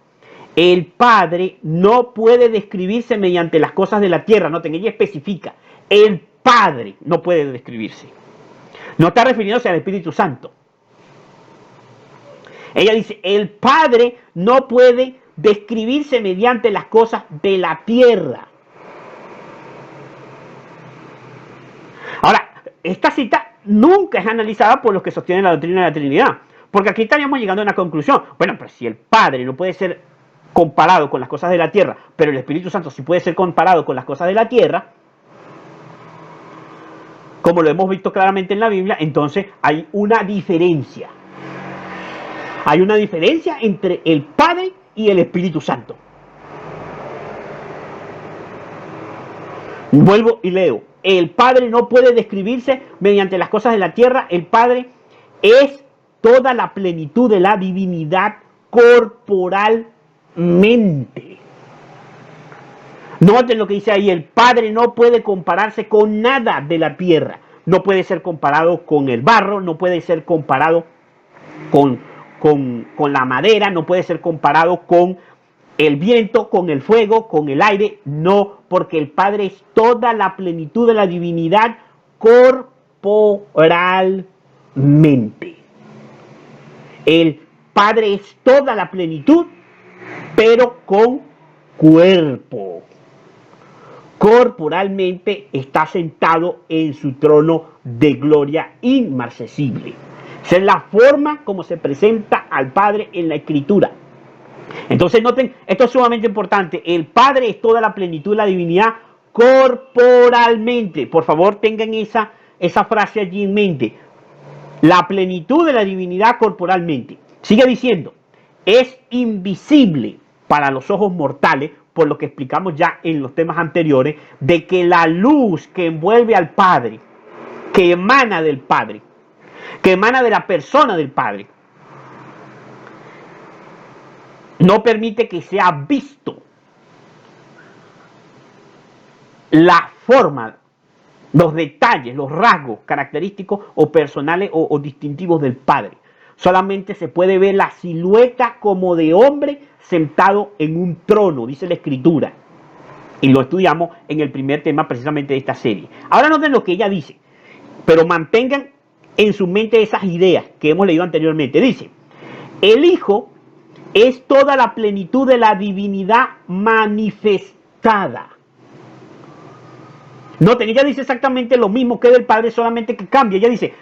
El Padre no puede describirse mediante las cosas de la tierra. Noten, ella especifica: el Padre no puede describirse. No está refiriéndose al Espíritu Santo. Ella dice: el Padre no puede describirse mediante las cosas de la tierra. Ahora, esta cita nunca es analizada por los que sostienen la doctrina de la Trinidad, porque aquí estaríamos llegando a una conclusión. Bueno, pero si el Padre no puede ser comparado con las cosas de la tierra, pero el Espíritu Santo sí puede ser comparado con las cosas de la tierra, como lo hemos visto claramente en la Biblia, entonces hay una diferencia. Hay una diferencia entre el Padre y el Espíritu Santo. Vuelvo y leo: el Padre no puede describirse mediante las cosas de la tierra. El Padre es toda la plenitud de la divinidad corporalmente. Noten lo que dice ahí: el Padre no puede compararse con nada de la tierra. No puede ser comparado con el barro, no puede ser comparado con la madera, no puede ser comparado con el viento, con el fuego, con el aire. No, porque el Padre es toda la plenitud de la divinidad corporalmente. El Padre es toda la plenitud pero con cuerpo. Corporalmente está sentado en su trono de gloria inmarcesible. Esa es la forma como se presenta al Padre en la Escritura. Entonces noten, esto es sumamente importante. El Padre es toda la plenitud de la divinidad corporalmente. Por favor, tengan esa frase allí en mente. La plenitud de la divinidad corporalmente. Sigue diciendo, es invisible para los ojos mortales, por lo que explicamos ya en los temas anteriores, de que la luz que envuelve al Padre, que emana del Padre, que emana de la persona del Padre, no permite que sea visto la forma, los detalles, los rasgos característicos o personales o distintivos del Padre. Solamente se puede ver la silueta como de hombre sentado en un trono, dice la Escritura. Y lo estudiamos en el primer tema precisamente de esta serie. Ahora noten lo que ella dice, pero mantengan en su mente esas ideas que hemos leído anteriormente. Dice, el Hijo es toda la plenitud de la divinidad manifestada. Noten, ella dice exactamente lo mismo que del Padre, solamente que cambia. Ella dice,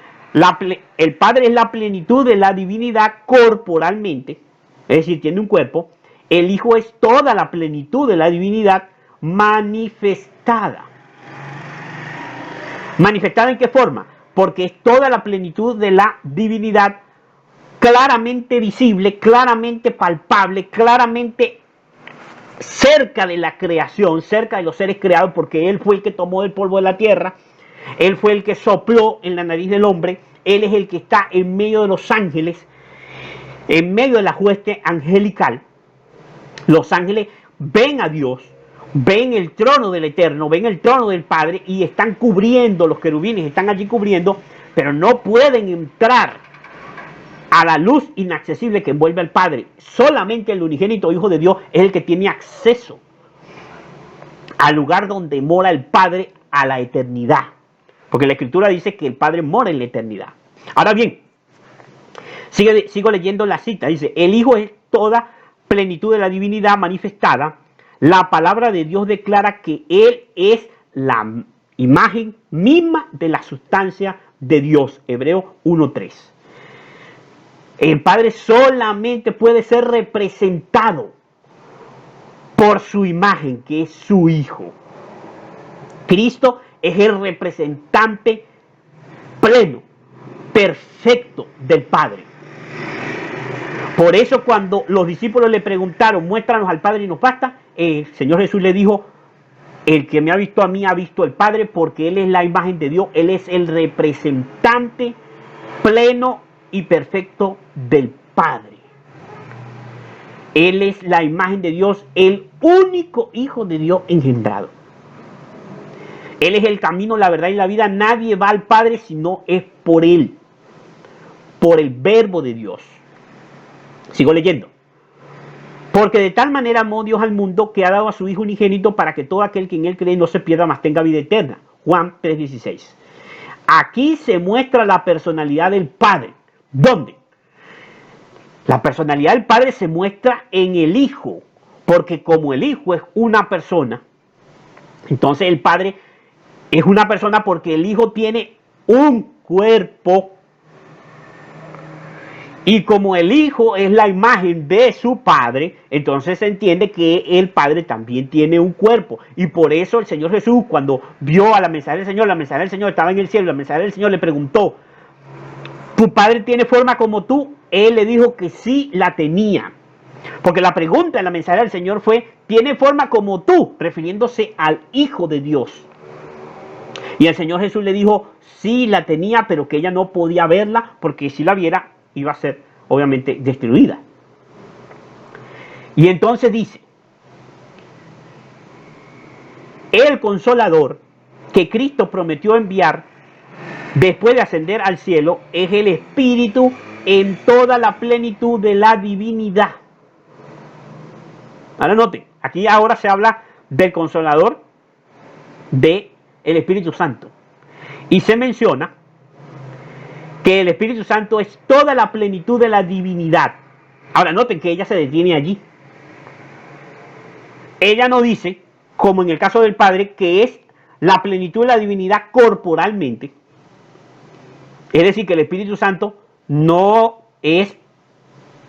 el Padre es la plenitud de la divinidad corporalmente, es decir, tiene un cuerpo. El Hijo es toda la plenitud de la divinidad manifestada. ¿Manifestada en qué forma? Porque es toda la plenitud de la divinidad claramente visible, claramente palpable, claramente cerca de la creación, cerca de los seres creados, porque Él fue el que tomó el polvo de la tierra, Él fue el que sopló en la nariz del hombre, Él es el que está en medio de los ángeles, en medio de la hueste angelical. Los ángeles ven a Dios, ven el trono del Eterno, ven el trono del Padre y están cubriendo, los querubines están allí cubriendo, pero no pueden entrar a la luz inaccesible que envuelve al Padre. Solamente el unigénito Hijo de Dios es el que tiene acceso al lugar donde mora el Padre, a la eternidad. Porque la Escritura dice que el Padre mora en la eternidad. Ahora bien, sigo leyendo la cita. Dice, el Hijo es toda plenitud de la divinidad manifestada. La palabra de Dios declara que Él es la imagen misma de la sustancia de Dios. Hebreos 1:3. El Padre solamente puede ser representado por su imagen, que es su Hijo. Cristo es el representante pleno, perfecto del Padre. Por eso cuando los discípulos le preguntaron, muéstranos al Padre y nos basta, el Señor Jesús le dijo, el que me ha visto a mí ha visto al Padre, porque Él es la imagen de Dios, Él es el representante pleno y perfecto del Padre. Él es la imagen de Dios, el único Hijo de Dios engendrado. Él es el camino, la verdad y la vida. Nadie va al Padre si no es por Él, por el Verbo de Dios. Sigo leyendo. Porque de tal manera amó Dios al mundo que ha dado a su Hijo unigénito para que todo aquel que en Él cree no se pierda, mas tenga vida eterna. Juan 3:16. Aquí se muestra la personalidad del Padre. ¿Dónde? La personalidad del Padre se muestra en el Hijo, porque como el Hijo es una persona, entonces el Padre es una persona porque el Hijo tiene un cuerpo, y como el Hijo es la imagen de su Padre, entonces se entiende que el Padre también tiene un cuerpo. Y por eso el Señor Jesús, cuando vio a la mensajera del Señor, la mensajera del Señor estaba en el cielo, la mensajera del Señor le preguntó, ¿tu Padre tiene forma como tú? Él le dijo que sí la tenía. Porque la pregunta de la mensajera del Señor fue, ¿tiene forma como tú? Refiriéndose al Hijo de Dios. Y el Señor Jesús le dijo, sí la tenía, pero que ella no podía verla, porque si la viera iba a ser obviamente destruida. Y entonces dice, el Consolador que Cristo prometió enviar después de ascender al cielo es el Espíritu en toda la plenitud de la divinidad. Ahora noten, aquí ahora se habla del Consolador, del Espíritu Santo. Y se menciona que el Espíritu Santo es toda la plenitud de la divinidad. Ahora noten que ella se detiene allí. ella no dice, como en el caso del Padre, que es la plenitud de la divinidad corporalmente. Es decir, que el Espíritu Santo no es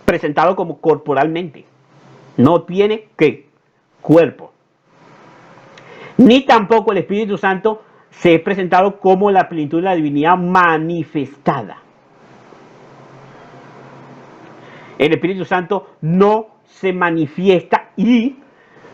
presentado como corporalmente. No tiene ¿qué? Cuerpo. Ni tampoco el Espíritu Santo se es presentado como la plenitud de la divinidad manifestada. El Espíritu Santo no se manifiesta y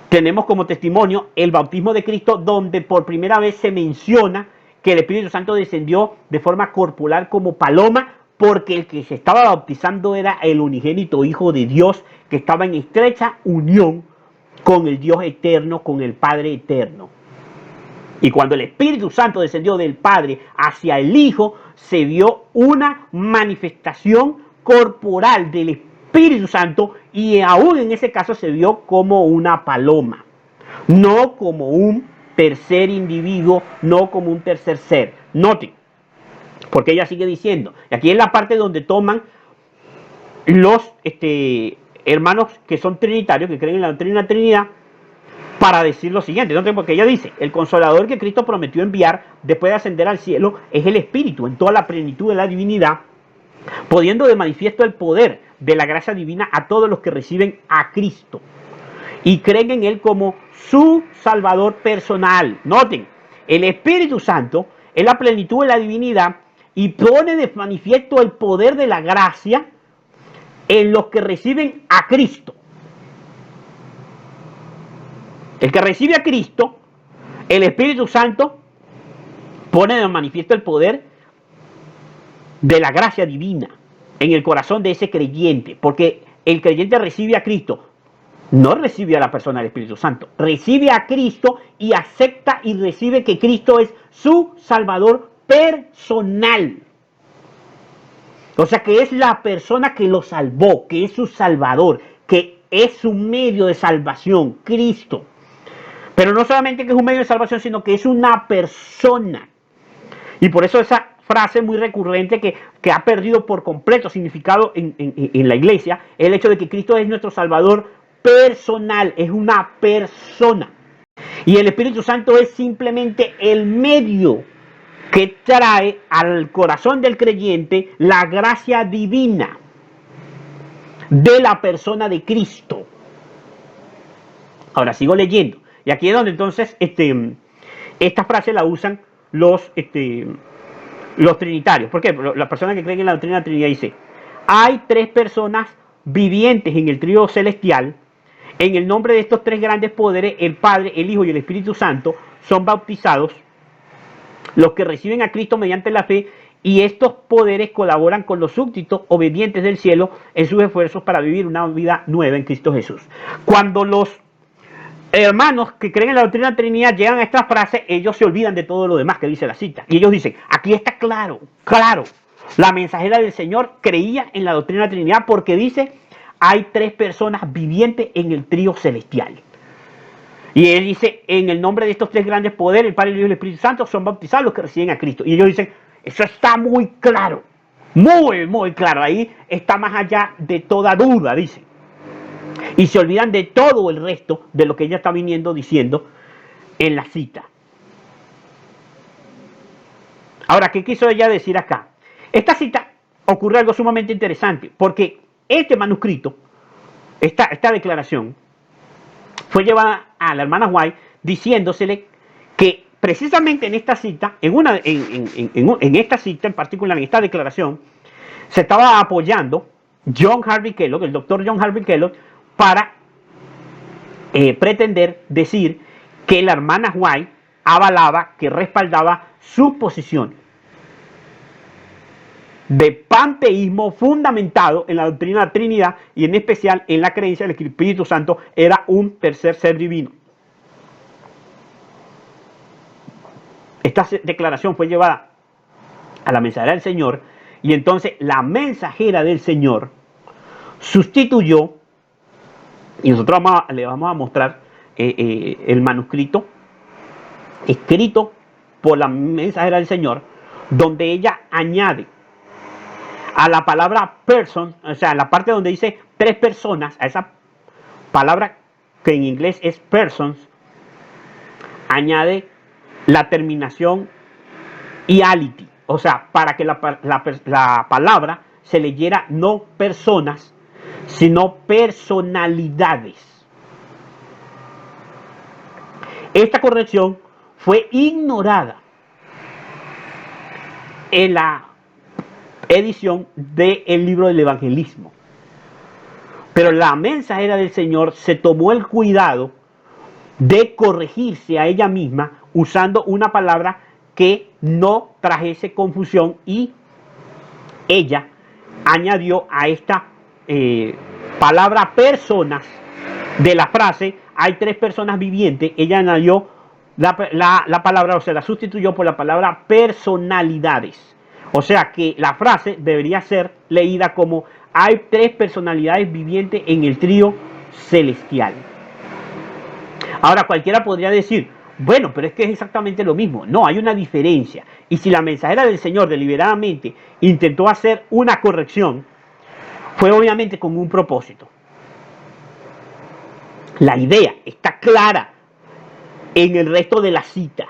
tenemos como testimonio el bautismo de Cristo, donde por primera vez se menciona que el Espíritu Santo descendió de forma corporal como paloma, porque el que se estaba bautizando era el unigénito Hijo de Dios, que estaba en estrecha unión con el Dios eterno, con el Padre eterno. Y cuando el Espíritu Santo descendió del Padre hacia el Hijo, se vio una manifestación corporal del Espíritu Santo, y aún en ese caso se vio como una paloma, no como un tercer individuo, no como un tercer ser. Noten, porque ella sigue diciendo, y aquí es la parte donde toman los hermanos que son trinitarios, que creen en la doctrina de la Trinidad, para decir lo siguiente, ¿no? Porque ella dice, el consolador que Cristo prometió enviar después de ascender al cielo es el Espíritu en toda la plenitud de la divinidad, poniendo de manifiesto el poder de la gracia divina a todos los que reciben a Cristo y creen en Él como su Salvador personal. Noten, el Espíritu Santo es la plenitud de la divinidad y pone de manifiesto el poder de la gracia en los que reciben a Cristo. El que recibe a Cristo, el Espíritu Santo pone de manifiesto el poder de la gracia divina en el corazón de ese creyente, porque el creyente recibe a Cristo, no recibe a la persona del Espíritu Santo, recibe a Cristo y acepta y recibe que Cristo es su Salvador personal. O sea, que es la persona que lo salvó, que es su Salvador, que es su medio de salvación, Cristo. Pero no solamente que es un medio de salvación, sino que es una persona. Y por eso esa frase muy recurrente que ha perdido por completo significado en la iglesia, el hecho de que Cristo es nuestro Salvador personal, es una persona. Y el Espíritu Santo es simplemente el medio que trae al corazón del creyente la gracia divina de la persona de Cristo. Ahora sigo leyendo. Y aquí es donde entonces esta frase la usan los trinitarios. ¿Por qué? Las personas que creen en la doctrina de la Trinidad dice, hay tres personas vivientes en el trío celestial. En el nombre de estos tres grandes poderes, el Padre, el Hijo y el Espíritu Santo, son bautizados los que reciben a Cristo mediante la fe, y estos poderes colaboran con los súbditos obedientes del cielo en sus esfuerzos para vivir una vida nueva en Cristo Jesús. Cuando los hermanos que creen en la doctrina de la Trinidad llegan a esta frase, ellos se olvidan de todo lo demás que dice la cita. Y ellos dicen, aquí está claro, claro. La mensajera del Señor creía en la doctrina de la Trinidad porque dice, hay tres personas vivientes en el trío celestial. Y él dice, en el nombre de estos tres grandes poderes, el Padre, el Hijo y el Espíritu Santo, son bautizados los que reciben a Cristo. Y ellos dicen, eso está muy claro, muy, muy claro. Ahí está más allá de toda duda, dice. Y se olvidan de todo el resto de lo que ella está viniendo diciendo en la cita. Ahora, ¿qué quiso ella decir acá? Esta cita ocurre algo sumamente interesante, porque este manuscrito, esta declaración, fue llevada a la hermana White diciéndosele que precisamente en esta cita, en esta cita en particular, en esta declaración, se estaba apoyando John Harvey Kellogg, el doctor John Harvey Kellogg, para pretender decir que la hermana White avalaba, que respaldaba su posición de panteísmo fundamentado en la doctrina de la Trinidad y en especial en la creencia de que el Espíritu Santo era un tercer ser divino. Esta declaración fue llevada a la mensajera del Señor, y entonces la mensajera del Señor sustituyó, y nosotros le vamos a mostrar el manuscrito escrito por la mensajera del Señor, donde ella añade a la palabra person, o sea, la parte donde dice tres personas, a esa palabra que en inglés es persons, añade la terminación iality, o sea, para que la palabra se leyera no personas, sino personalidades. Esta corrección fue ignorada en la edición del libro del evangelismo. Pero la mensajera del Señor se tomó el cuidado de corregirse a ella misma usando una palabra que no trajese confusión, y ella añadió a esta palabra personas de la frase hay tres personas vivientes. Ella añadió la palabra, o sea, la sustituyó por la palabra personalidades. O sea que la frase debería ser leída como hay tres personalidades vivientes en el trío celestial. Ahora cualquiera podría decir, bueno, pero es que es exactamente lo mismo. No, hay una diferencia. Y si la mensajera del Señor deliberadamente intentó hacer una corrección, fue obviamente con un propósito. La idea está clara en el resto de la cita.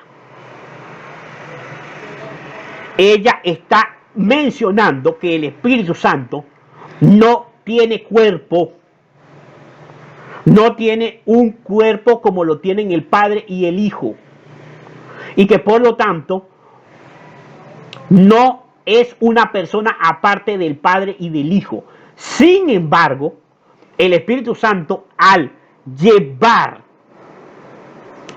Ella está mencionando que el Espíritu Santo no tiene cuerpo. No tiene un cuerpo como lo tienen el Padre y el Hijo. Y que por lo tanto no es una persona aparte del Padre y del Hijo. Sin embargo, el Espíritu Santo, al llevar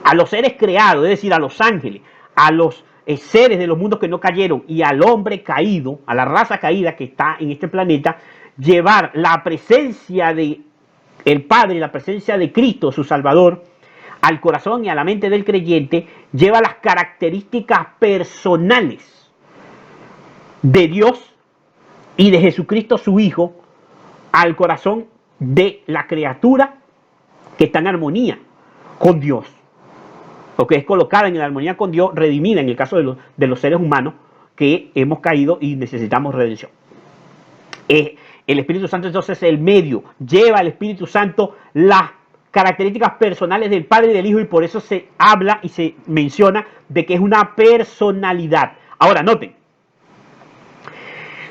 a los seres creados, es decir, a los ángeles, a los seres de los mundos que no cayeron y al hombre caído, a la raza caída que está en este planeta, llevar la presencia de el Padre, la presencia de Cristo, su Salvador, al corazón y a la mente del creyente, lleva las características personales de Dios y de Jesucristo su Hijo al corazón de la criatura que está en armonía con Dios, o que es colocada en armonía con Dios, redimida en el caso de los seres humanos que hemos caído y necesitamos redención. El Espíritu Santo entonces es el medio, lleva al Espíritu Santo las características personales del Padre y del Hijo, y por eso se habla y se menciona de que es una personalidad. Ahora, noten,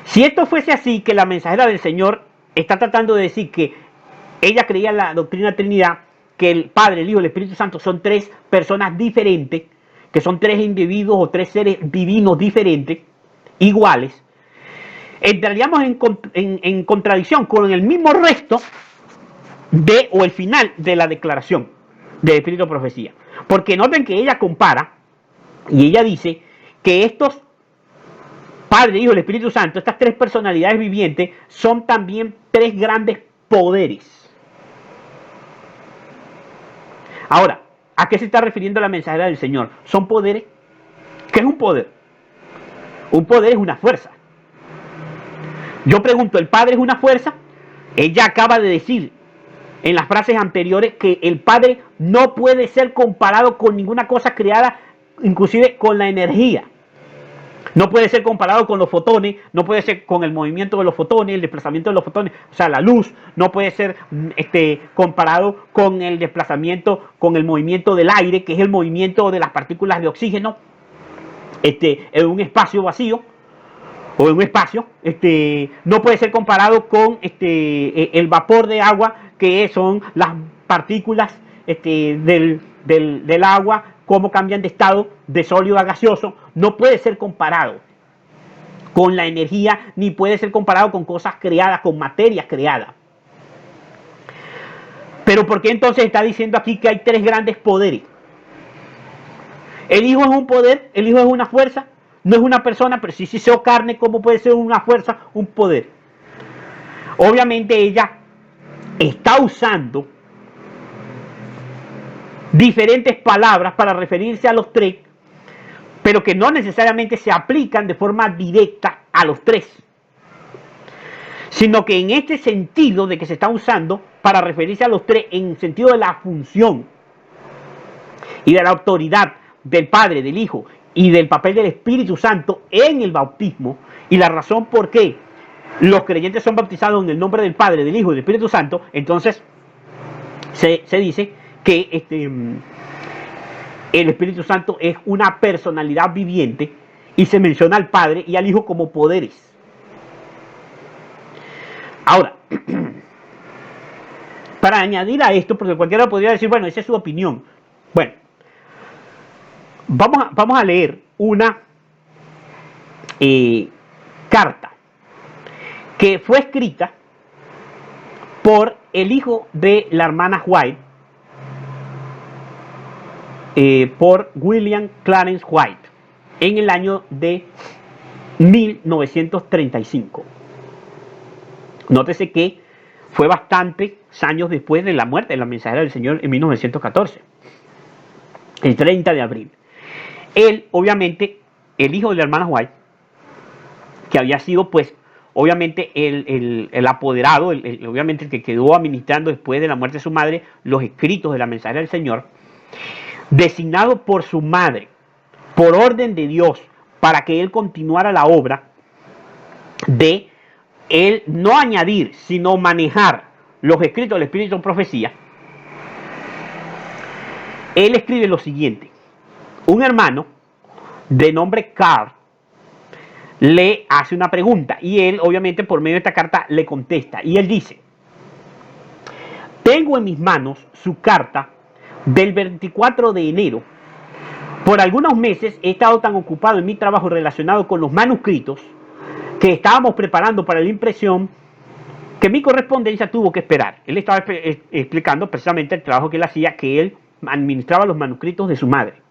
si esto fuese así, que la mensajera del Señor está tratando de decir que ella creía en la doctrina Trinidad, que el Padre, el Hijo y el Espíritu Santo son tres personas diferentes, que son tres individuos o tres seres divinos diferentes, iguales, entraríamos en contradicción con el mismo resto o el final de la declaración del Espíritu de Profecía. Porque noten que ella compara y ella dice que estos Padre, Hijo y el Espíritu Santo, estas tres personalidades vivientes, son también tres grandes poderes. Ahora, ¿a qué se está refiriendo la mensajera del Señor? ¿Son poderes? ¿Qué es un poder? Un poder es una fuerza. Yo pregunto, ¿el Padre es una fuerza? Ella acaba de decir en las frases anteriores que el Padre no puede ser comparado con ninguna cosa creada, inclusive con la energía. No puede ser comparado con los fotones, no puede ser con el movimiento de los fotones, el desplazamiento de los fotones, o sea, la luz, no puede ser comparado con el desplazamiento, con el movimiento del aire, que es el movimiento de las partículas de oxígeno en un espacio vacío, o en un espacio, no puede ser comparado con el vapor de agua, que son las partículas del agua, cómo cambian de estado de sólido a gaseoso. No puede ser comparado con la energía, ni puede ser comparado con cosas creadas, con materias creadas. Pero ¿por qué entonces está diciendo aquí que hay tres grandes poderes? El Hijo es un poder, el Hijo es una fuerza, no es una persona, pero si se hizo carne, ¿cómo puede ser una fuerza, un poder? Obviamente ella está usando diferentes palabras para referirse a los tres, pero que no necesariamente se aplican de forma directa a los tres, sino que en este sentido de que se está usando para referirse a los tres en sentido de la función y de la autoridad del Padre, del Hijo y del papel del Espíritu Santo en el bautismo, y la razón por qué los creyentes son bautizados en el nombre del Padre, del Hijo y del Espíritu Santo, entonces se dice que el Espíritu Santo es una personalidad viviente y se menciona al Padre y al Hijo como poderes. Ahora, para añadir a esto, porque cualquiera podría decir, bueno, esa es su opinión. Bueno, vamos a leer una carta que fue escrita por el hijo de la hermana White, por William Clarence White, en el año de 1935. Nótese que fue bastantes años después de la muerte de la mensajera del Señor en 1914, el 30 de abril. Él, obviamente, el hijo de la hermana White, que había sido, pues, obviamente, el apoderado, obviamente el que quedó administrando después de la muerte de su madre los escritos de la mensajera del Señor, designado por su madre, por orden de Dios, para que él continuara la obra de él no añadir, sino manejar los escritos del Espíritu de Profecía. Él escribe lo siguiente: un hermano de nombre Carl le hace una pregunta y él, obviamente, por medio de esta carta le contesta, y él dice: tengo en mis manos su carta del 24 de enero. Por algunos meses he estado tan ocupado en mi trabajo relacionado con los manuscritos que estábamos preparando para la impresión que mi correspondencia tuvo que esperar. Él estaba explicando precisamente el trabajo que él hacía, que él administraba los manuscritos de su madre.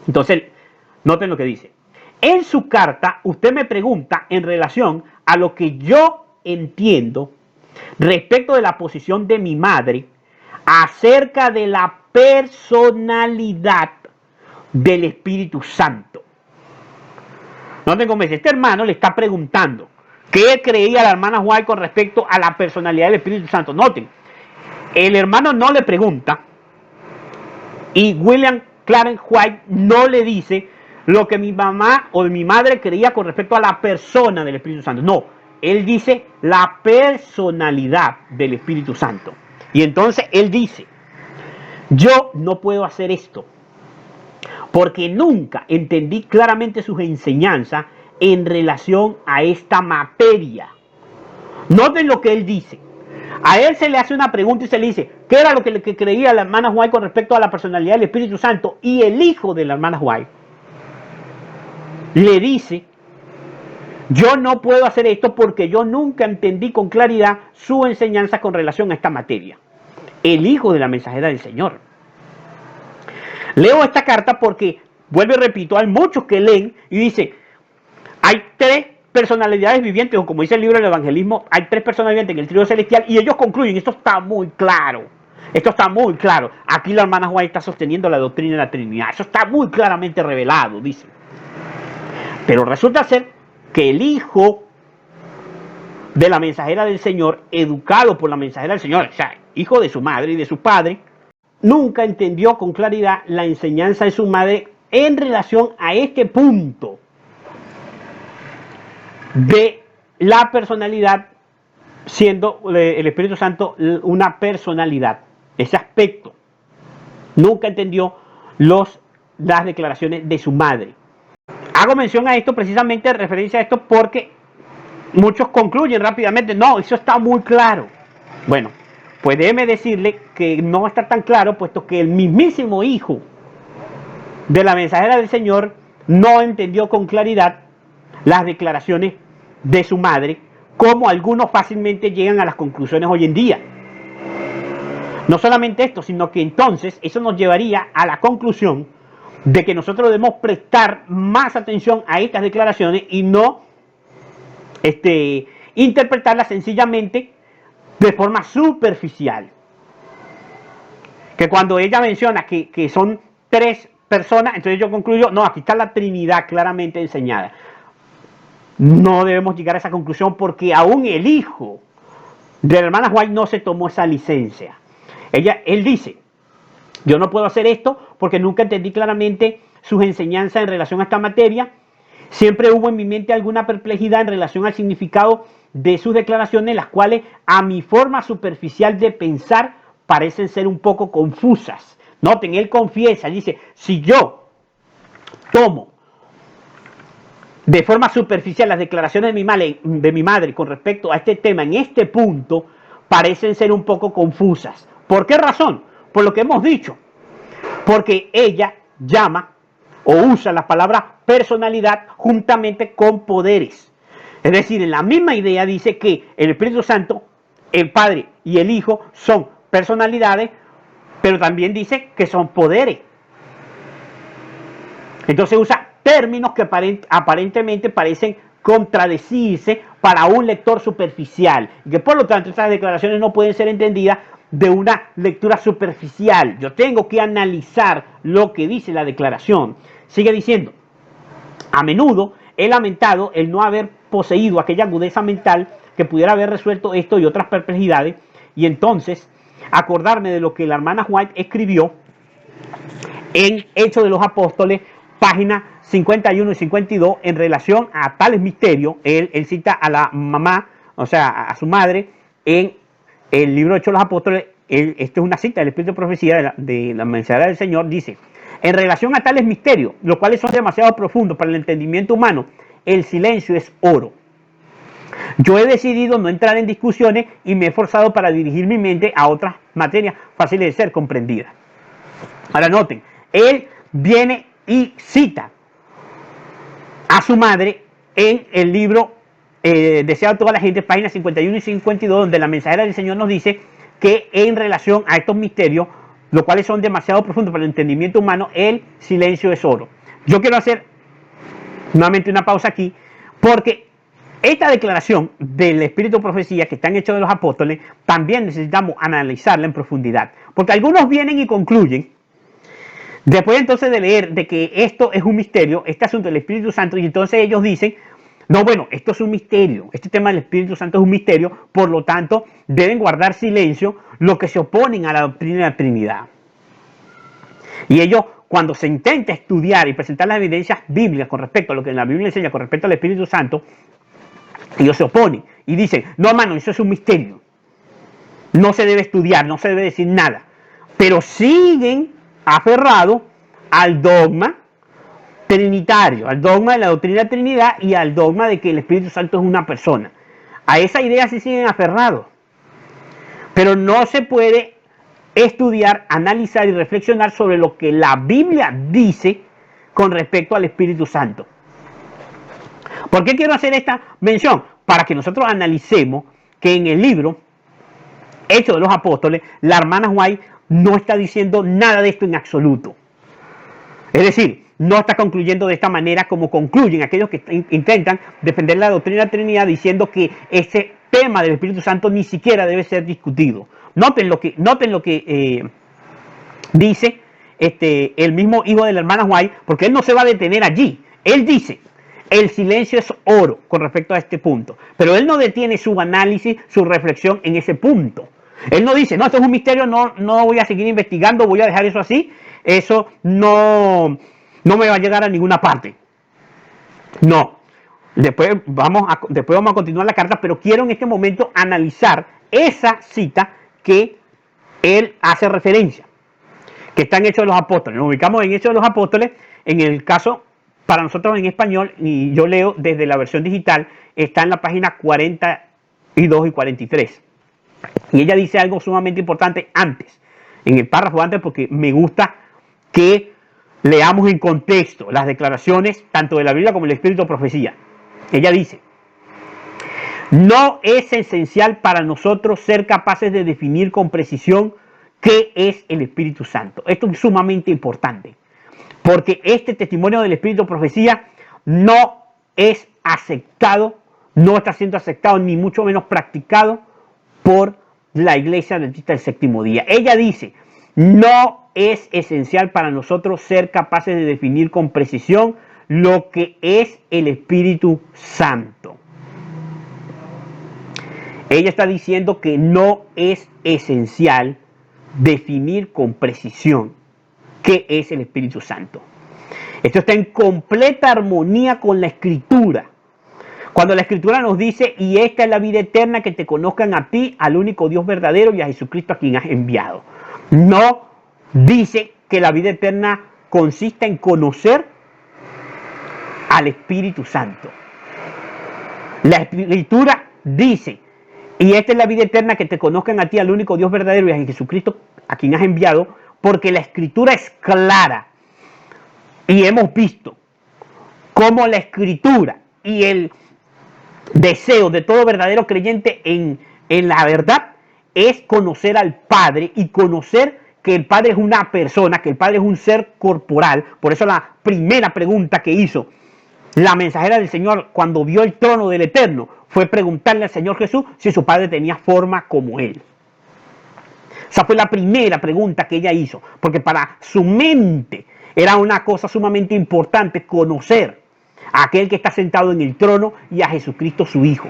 Entonces, noten lo que dice: en su carta usted me pregunta en relación a lo que yo entiendo respecto de la posición de mi madre acerca de la personalidad del Espíritu Santo. Noten cómo dice, este hermano le está preguntando qué creía la hermana White con respecto a la personalidad del Espíritu Santo. Noten, el hermano no le pregunta y William Clarence White no le dice lo que mi mamá o mi madre creía con respecto a la persona del Espíritu Santo. No, él dice la personalidad del Espíritu Santo. Y entonces él dice: yo no puedo hacer esto porque nunca entendí claramente sus enseñanzas en relación a esta materia. Noten lo que él dice. A él se le hace una pregunta y se le dice: ¿qué era lo que creía la hermana White con respecto a la personalidad del Espíritu Santo? Y el hijo de la hermana White le dice: yo no puedo hacer esto porque yo nunca entendí con claridad su enseñanza con relación a esta materia. El hijo de la mensajera del Señor. Leo esta carta porque, vuelvo y repito, hay muchos que leen y dicen: hay tres personalidades vivientes, o como dice el libro del evangelismo, hay tres personas vivientes en el trío celestial, y ellos concluyen: esto está muy claro, esto está muy claro. Aquí la hermana White está sosteniendo la doctrina de la Trinidad, eso está muy claramente revelado, dice. Pero resulta ser que el hijo de la mensajera del Señor, educado por la mensajera del Señor, o sea, hijo de su madre y de su padre, nunca entendió con claridad la enseñanza de su madre en relación a este punto de la personalidad, siendo el Espíritu Santo una personalidad. Ese aspecto nunca entendió las declaraciones de su madre. Hago mención a esto precisamente en referencia a esto porque muchos concluyen rápidamente: no, eso está muy claro. Bueno, pues déjeme decirle que no está tan claro, puesto que el mismísimo hijo de la mensajera del Señor no entendió con claridad las declaraciones de su madre, como algunos fácilmente llegan a las conclusiones hoy en día. No solamente esto, sino que entonces eso nos llevaría a la conclusión de que nosotros debemos prestar más atención a estas declaraciones y no interpretarlas sencillamente de forma superficial. Que cuando ella menciona que son tres personas, entonces yo concluyo: no, aquí está la Trinidad claramente enseñada. No debemos llegar a esa conclusión porque aún el hijo de la hermana White no se tomó esa licencia. Él dice: yo no puedo hacer esto porque nunca entendí claramente sus enseñanzas en relación a esta materia. Siempre hubo en mi mente alguna perplejidad en relación al significado de sus declaraciones, las cuales a mi forma superficial de pensar parecen ser un poco confusas. Noten, él confiesa, dice, si yo tomo de forma superficial las declaraciones de mi madre con respecto a este tema en este punto, parecen ser un poco confusas. ¿Por qué razón? Por lo que hemos dicho. Porque ella llama o usa la palabra personalidad juntamente con poderes. Es decir, en la misma idea dice que el Espíritu Santo, el Padre y el Hijo son personalidades, pero también dice que son poderes. Entonces usa términos que aparentemente parecen contradecirse para un lector superficial, y que por lo tanto estas declaraciones no pueden ser entendidas de una lectura superficial. Yo tengo que analizar lo que dice la declaración. Sigue diciendo, a menudo he lamentado el no haber poseído aquella agudeza mental que pudiera haber resuelto esto y otras perplejidades, y entonces acordarme de lo que la hermana White escribió en Hechos de los Apóstoles, páginas 51 y 52, en relación a tales misterios. Él cita a la mamá, o sea, a su madre, en el libro de Hechos de los Apóstoles. Esto es una cita del Espíritu de Profecía de la mensajera del Señor. Dice, en relación a tales misterios, los cuales son demasiado profundos para el entendimiento humano, el silencio es oro. Yo he decidido no entrar en discusiones y me he esforzado para dirigir mi mente a otras materias fáciles de ser comprendidas. Ahora noten, él viene y cita a su madre en el libro Deseado a toda la gente, páginas 51 y 52, donde la mensajera del Señor nos dice que en relación a estos misterios, los cuales son demasiado profundos para el entendimiento humano, el silencio es oro. Yo quiero hacer nuevamente una pausa aquí, porque esta declaración del Espíritu de Profecía que están hechos de los apóstoles, también necesitamos analizarla en profundidad, porque algunos vienen y concluyen, después entonces de leer de que esto es un misterio, este asunto del Espíritu Santo, y entonces ellos dicen, no, bueno, esto es un misterio, este tema del Espíritu Santo es un misterio, por lo tanto deben guardar silencio los que se oponen a la doctrina de la Trinidad. Y ellos, cuando se intenta estudiar y presentar las evidencias bíblicas con respecto a lo que la Biblia enseña con respecto al Espíritu Santo, ellos se oponen y dicen, no, hermano, eso es un misterio, no se debe estudiar, no se debe decir nada, pero siguen aferrados al dogma trinitario, al dogma de la doctrina de la Trinidad y al dogma de que el Espíritu Santo es una persona. A esa idea sí siguen aferrados, pero no se puede estudiar, analizar y reflexionar sobre lo que la Biblia dice con respecto al Espíritu Santo. ¿Por qué quiero hacer esta mención? Para que nosotros analicemos que en el libro Hechos de los Apóstoles, la hermana White no está diciendo nada de esto en absoluto. Es decir, no está concluyendo de esta manera como concluyen aquellos que intentan defender la doctrina de la Trinidad, diciendo que ese tema del Espíritu Santo ni siquiera debe ser discutido. Noten lo que dice el mismo hijo de la hermana White, porque él no se va a detener allí. Él dice, el silencio es oro con respecto a este punto, pero él no detiene su análisis, su reflexión en ese punto. Él no dice, no, esto es un misterio, no voy a seguir investigando, voy a dejar eso así, eso no me va a llegar a ninguna parte. No. Después vamos a continuar la carta, pero quiero en este momento analizar esa cita que él hace referencia, que está en Hechos de los Apóstoles. Nos ubicamos en Hechos de los Apóstoles, en el caso, para nosotros en español, y yo leo desde la versión digital, está en la página 42 y 43. Y ella dice algo sumamente importante antes, en el párrafo antes, porque me gusta que leamos en contexto las declaraciones tanto de la Biblia como del Espíritu de Profecía. Ella dice, no es esencial para nosotros ser capaces de definir con precisión qué es el Espíritu Santo. Esto es sumamente importante, porque este testimonio del Espíritu de Profecía no es aceptado, no está siendo aceptado, ni mucho menos practicado por la Iglesia Adventista del Séptimo Día. Ella dice, no es esencial para nosotros ser capaces de definir con precisión lo que es el Espíritu Santo. Ella está diciendo que no es esencial definir con precisión qué es el Espíritu Santo. Esto está en completa armonía con la Escritura. Cuando la Escritura nos dice, y esta es la vida eterna, que te conozcan a ti, al único Dios verdadero, y a Jesucristo a quien has enviado. No dice que la vida eterna consiste en conocer al Espíritu Santo. La Escritura dice, y esta es la vida eterna, que te conozcan a ti, al único Dios verdadero, y a Jesucristo a quien has enviado, porque la Escritura es clara. Y hemos visto cómo la Escritura y el deseo de todo verdadero creyente en la verdad es conocer al Padre y conocer que el Padre es una persona, que el Padre es un ser corporal. Por eso la primera pregunta que hizo la mensajera del Señor cuando vio el trono del Eterno fue preguntarle al Señor Jesús si su Padre tenía forma como Él. Esa fue la primera pregunta que ella hizo, porque para su mente era una cosa sumamente importante conocer a aquel que está sentado en el trono y a Jesucristo su Hijo.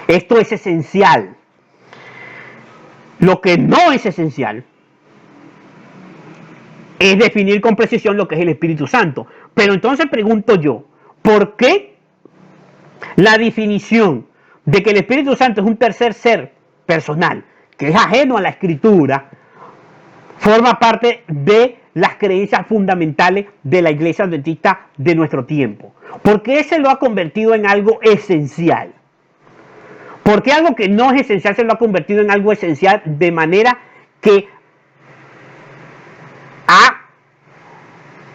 Esto es esencial. Lo que no es esencial es definir con precisión lo que es el Espíritu Santo. Pero entonces pregunto yo, ¿por qué la definición de que el Espíritu Santo es un tercer ser personal, que es ajeno a la Escritura, forma parte de las creencias fundamentales de la Iglesia Adventista de nuestro tiempo? ¿Por qué se lo ha convertido en algo esencial? ¿Por qué algo que no es esencial se lo ha convertido en algo esencial de manera que ha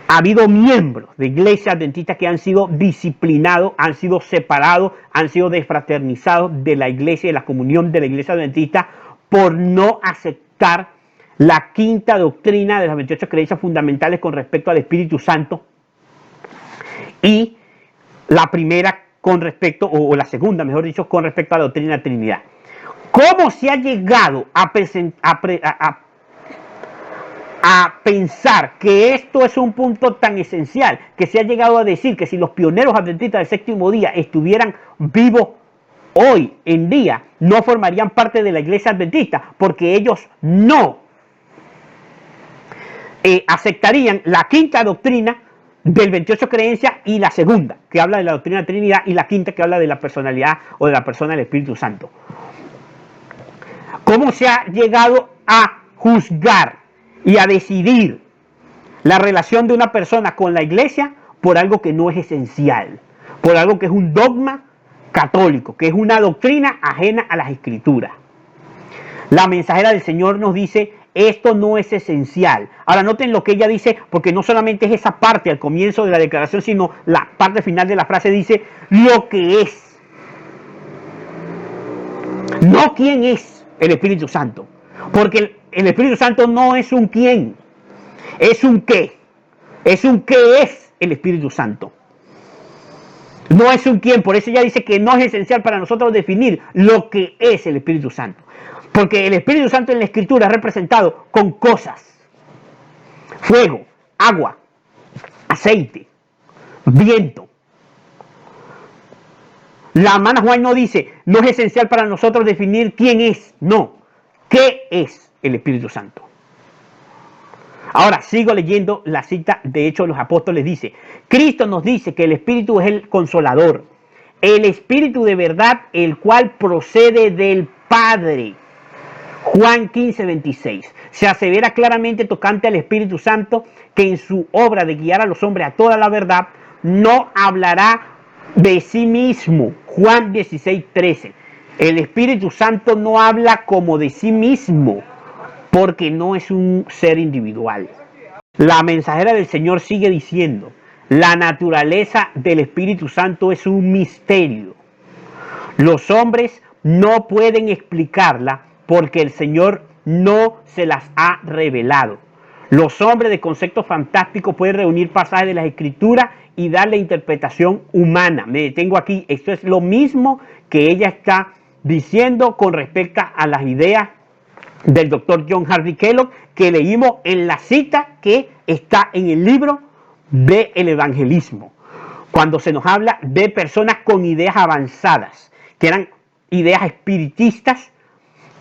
habido miembros de iglesias adventistas que han sido disciplinados, han sido separados, han sido desfraternizados de la iglesia y de la comunión de la iglesia adventista por no aceptar la quinta doctrina de las 28 creencias fundamentales con respecto al Espíritu Santo y la primera con respecto, o la segunda, mejor dicho, con respecto a la doctrina de la Trinidad? ¿Cómo se ha llegado a pensar que esto es un punto tan esencial que se ha llegado a decir que si los pioneros adventistas del séptimo día estuvieran vivos hoy en día, no formarían parte de la iglesia adventista, porque ellos no aceptarían la quinta doctrina del 28 creencias y la segunda, que habla de la doctrina de la Trinidad, y la quinta, que habla de la personalidad o de la persona del Espíritu Santo? ¿Cómo se ha llegado a juzgar y a decidir la relación de una persona con la iglesia por algo que no es esencial, por algo que es un dogma católico, que es una doctrina ajena a las Escrituras? La mensajera del Señor nos dice, esto no es esencial. Ahora noten lo que ella dice, porque no solamente es esa parte al comienzo de la declaración, sino la parte final de la frase dice, lo que es. No quién es el Espíritu Santo, porque el Espíritu Santo no es un quién, es un qué. Es un qué es el Espíritu Santo. No es un quién, por eso ella dice que no es esencial para nosotros definir lo que es el Espíritu Santo. Porque el Espíritu Santo en la Escritura es representado con cosas: fuego, agua, aceite, viento. La hermana Juan no dice, no es esencial para nosotros definir quién es, no, ¿qué es el Espíritu Santo? Ahora sigo leyendo la cita de Hechos de los Apóstoles. Dice, Cristo nos dice que el Espíritu es el consolador, el Espíritu de verdad, el cual procede del Padre. Juan 15:26. Se asevera claramente tocante al Espíritu Santo que en su obra de guiar a los hombres a toda la verdad no hablará de sí mismo. Juan 16:13. El Espíritu Santo no habla como de sí mismo, porque no es un ser individual. La mensajera del Señor sigue diciendo, la naturaleza del Espíritu Santo es un misterio. Los hombres no pueden explicarla porque el Señor no se las ha revelado. Los hombres de conceptos fantásticos pueden reunir pasajes de las Escrituras y darle interpretación humana. Me detengo aquí. Esto es lo mismo que ella está diciendo con respecto a las ideas del doctor John Harvey Kellogg, que leímos en la cita que está en el libro del evangelismo, cuando se nos habla de personas con ideas avanzadas, que eran ideas espiritistas,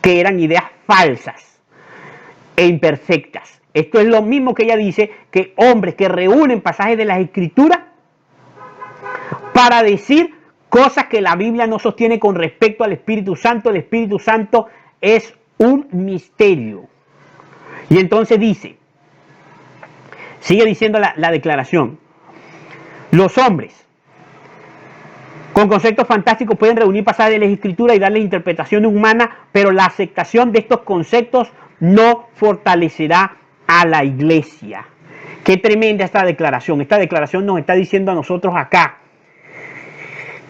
que eran ideas falsas e imperfectas. Esto es lo mismo que ella dice, que hombres que reúnen pasajes de las Escrituras para decir cosas que la Biblia no sostiene con respecto al Espíritu Santo. El Espíritu Santo es un misterio. Y entonces dice, sigue diciendo la declaración, los hombres con conceptos fantásticos pueden reunir pasajes de la Escritura y darle interpretación humana, pero la aceptación de estos conceptos no fortalecerá a la iglesia. Qué tremenda esta declaración. Esta declaración nos está diciendo a nosotros acá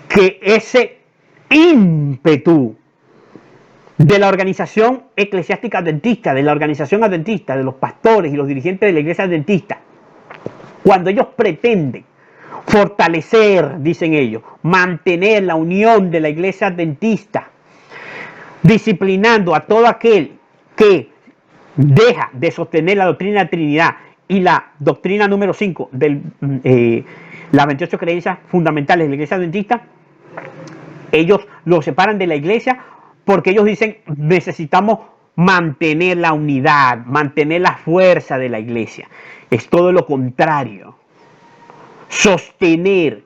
que ese ímpetu de la organización eclesiástica adventista, de la organización adventista, de los pastores y los dirigentes de la iglesia adventista, cuando ellos pretenden fortalecer, dicen ellos, mantener la unión de la iglesia adventista, disciplinando a todo aquel que deja de sostener la doctrina de la Trinidad y la doctrina número 5 de las 28 creencias fundamentales de la iglesia adventista, ellos lo separan de la iglesia porque ellos dicen necesitamos mantener la unidad, mantener la fuerza de la iglesia. Es todo lo contrario. Sostener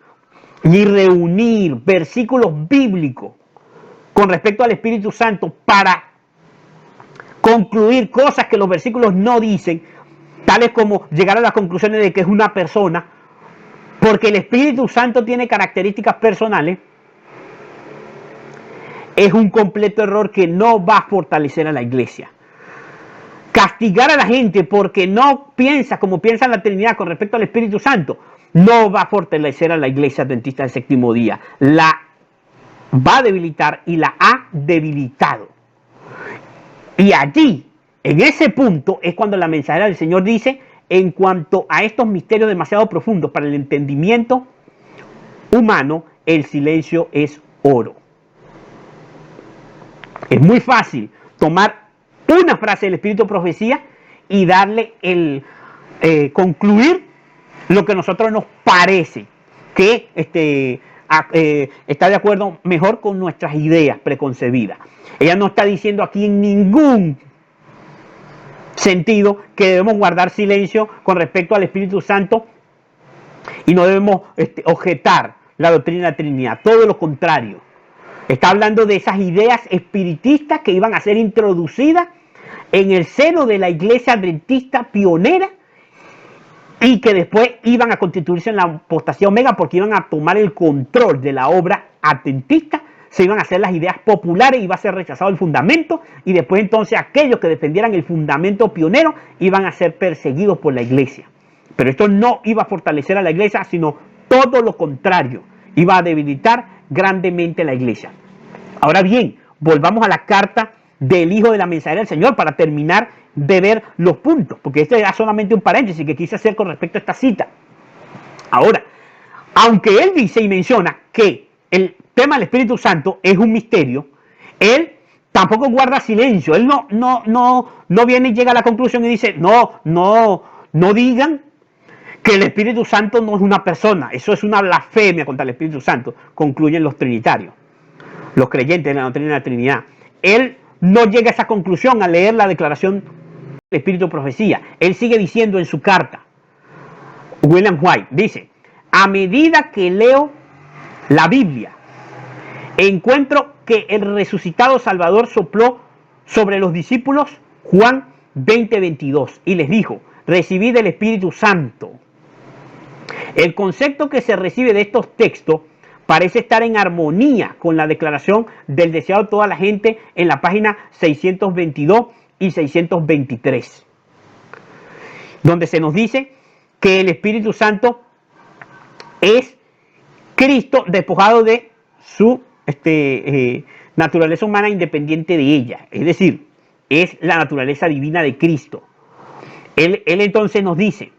y reunir versículos bíblicos con respecto al Espíritu Santo para concluir cosas que los versículos no dicen, tales como llegar a las conclusiones de que es una persona, porque el Espíritu Santo tiene características personales, es un completo error que no va a fortalecer a la iglesia. Castigar a la gente porque no piensa como piensa la Trinidad con respecto al Espíritu Santo no va a fortalecer a la iglesia adventista del séptimo día. La va a debilitar y la ha debilitado. Y allí, en ese punto, es cuando la mensajera del Señor dice, en cuanto a estos misterios demasiado profundos para el entendimiento humano, el silencio es oro. Es muy fácil tomar una frase del Espíritu de Profecía y darle concluir lo que a nosotros nos parece que está de acuerdo mejor con nuestras ideas preconcebidas. Ella no está diciendo aquí en ningún sentido que debemos guardar silencio con respecto al Espíritu Santo y no debemos objetar la doctrina de la Trinidad. Todo lo contrario. Está hablando de esas ideas espiritistas que iban a ser introducidas en el seno de la iglesia adventista pionera y que después iban a constituirse en la apostasía omega porque iban a tomar el control de la obra adventista, se iban a hacer las ideas populares, iba a ser rechazado el fundamento y después entonces aquellos que defendieran el fundamento pionero iban a ser perseguidos por la iglesia. Pero esto no iba a fortalecer a la iglesia, sino todo lo contrario, iba a debilitar grandemente la iglesia. Ahora bien, volvamos a la carta del hijo de la mensajera del Señor para terminar de ver los puntos, porque este era solamente un paréntesis que quise hacer con respecto a esta cita. Ahora, aunque él dice y menciona que el tema del Espíritu Santo es un misterio, él tampoco guarda silencio, él no viene y llega a la conclusión y dice, no digan que el Espíritu Santo no es una persona, eso es una blasfemia contra el Espíritu Santo, concluyen los trinitarios, los creyentes en la doctrina de la Trinidad. Él no llega a esa conclusión al leer la declaración del Espíritu de Profecía. Él sigue diciendo en su carta, William White dice, a medida que leo la Biblia, encuentro que el resucitado Salvador sopló sobre los discípulos Juan 20:22 y les dijo, recibid el Espíritu Santo. El concepto que se recibe de estos textos parece estar en armonía con la declaración del deseado de toda la gente en la página 622 y 623, donde se nos dice que el Espíritu Santo es Cristo despojado de su naturaleza humana independiente de ella, es decir, es la naturaleza divina de Cristo. Él entonces nos dice,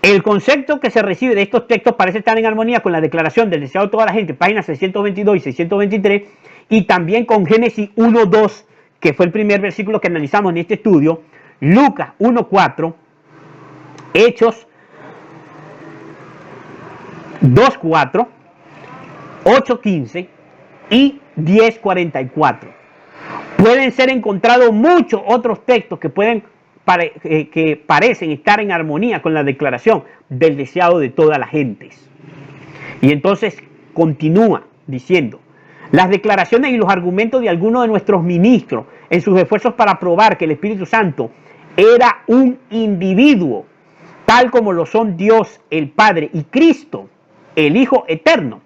el concepto que se recibe de estos textos parece estar en armonía con la declaración del deseado de toda la gente, páginas 622 y 623, y también con Génesis 1:2, que fue el primer versículo que analizamos en este estudio, Lucas 1:4, Hechos 2:4, 8:15 y 10:44. Pueden ser encontrados muchos otros textos que parecen estar en armonía con la declaración del deseado de todas las gentes. Y entonces continúa diciendo, las declaraciones y los argumentos de algunos de nuestros ministros en sus esfuerzos para probar que el Espíritu Santo era un individuo, tal como lo son Dios, el Padre, y Cristo, el Hijo eterno,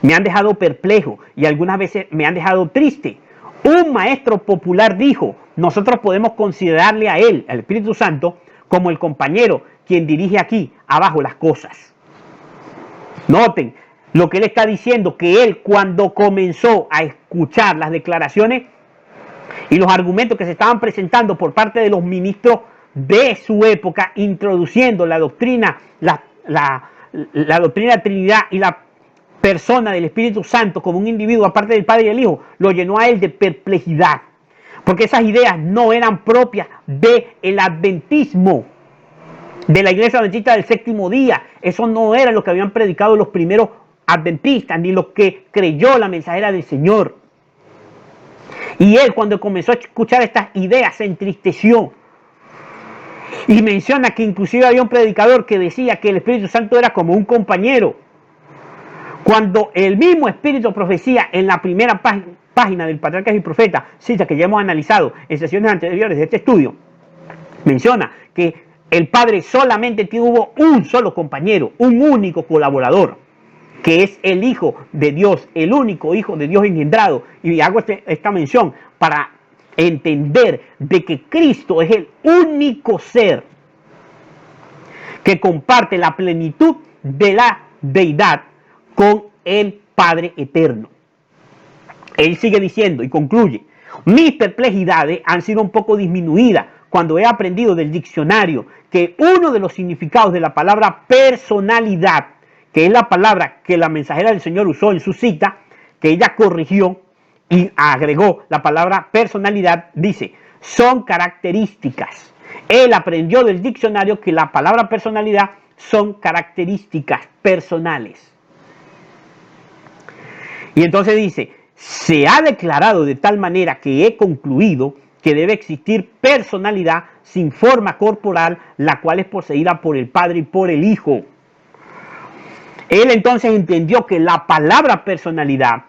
me han dejado perplejo y algunas veces me han dejado triste. Un maestro popular dijo, nosotros podemos considerarle a él, al Espíritu Santo, como el compañero quien dirige aquí abajo las cosas. Noten lo que él está diciendo, que él cuando comenzó a escuchar las declaraciones y los argumentos que se estaban presentando por parte de los ministros de su época, introduciendo la doctrina, la doctrina de Trinidad y la persona del Espíritu Santo como un individuo aparte del Padre y del Hijo, lo llenó a él de perplejidad, porque esas ideas no eran propias del adventismo, de la iglesia adventista del séptimo día. Eso no era lo que habían predicado los primeros adventistas, ni los que creyó la mensajera del Señor. Y él, cuando comenzó a escuchar estas ideas, se entristeció. Y menciona que inclusive había un predicador que decía que el Espíritu Santo era como un compañero. Cuando el mismo Espíritu Profecía en la primera página del Patriarcas y Profetas, cita que ya hemos analizado en sesiones anteriores de este estudio, menciona que el Padre solamente tuvo un solo compañero, un único colaborador, que es el Hijo de Dios, el único Hijo de Dios engendrado. Y hago esta mención para entender de que Cristo es el único ser que comparte la plenitud de la deidad con el Padre eterno. Él sigue diciendo y concluye, mis perplejidades han sido un poco disminuidas cuando he aprendido del diccionario que uno de los significados de la palabra personalidad, que es la palabra que la mensajera del Señor usó en su cita, que ella corrigió y agregó la palabra personalidad, dice, son características. Él aprendió del diccionario que la palabra personalidad son características personales. Y entonces dice, se ha declarado de tal manera que he concluido que debe existir personalidad sin forma corporal, la cual es poseída por el Padre y por el Hijo. Él entonces entendió que la palabra personalidad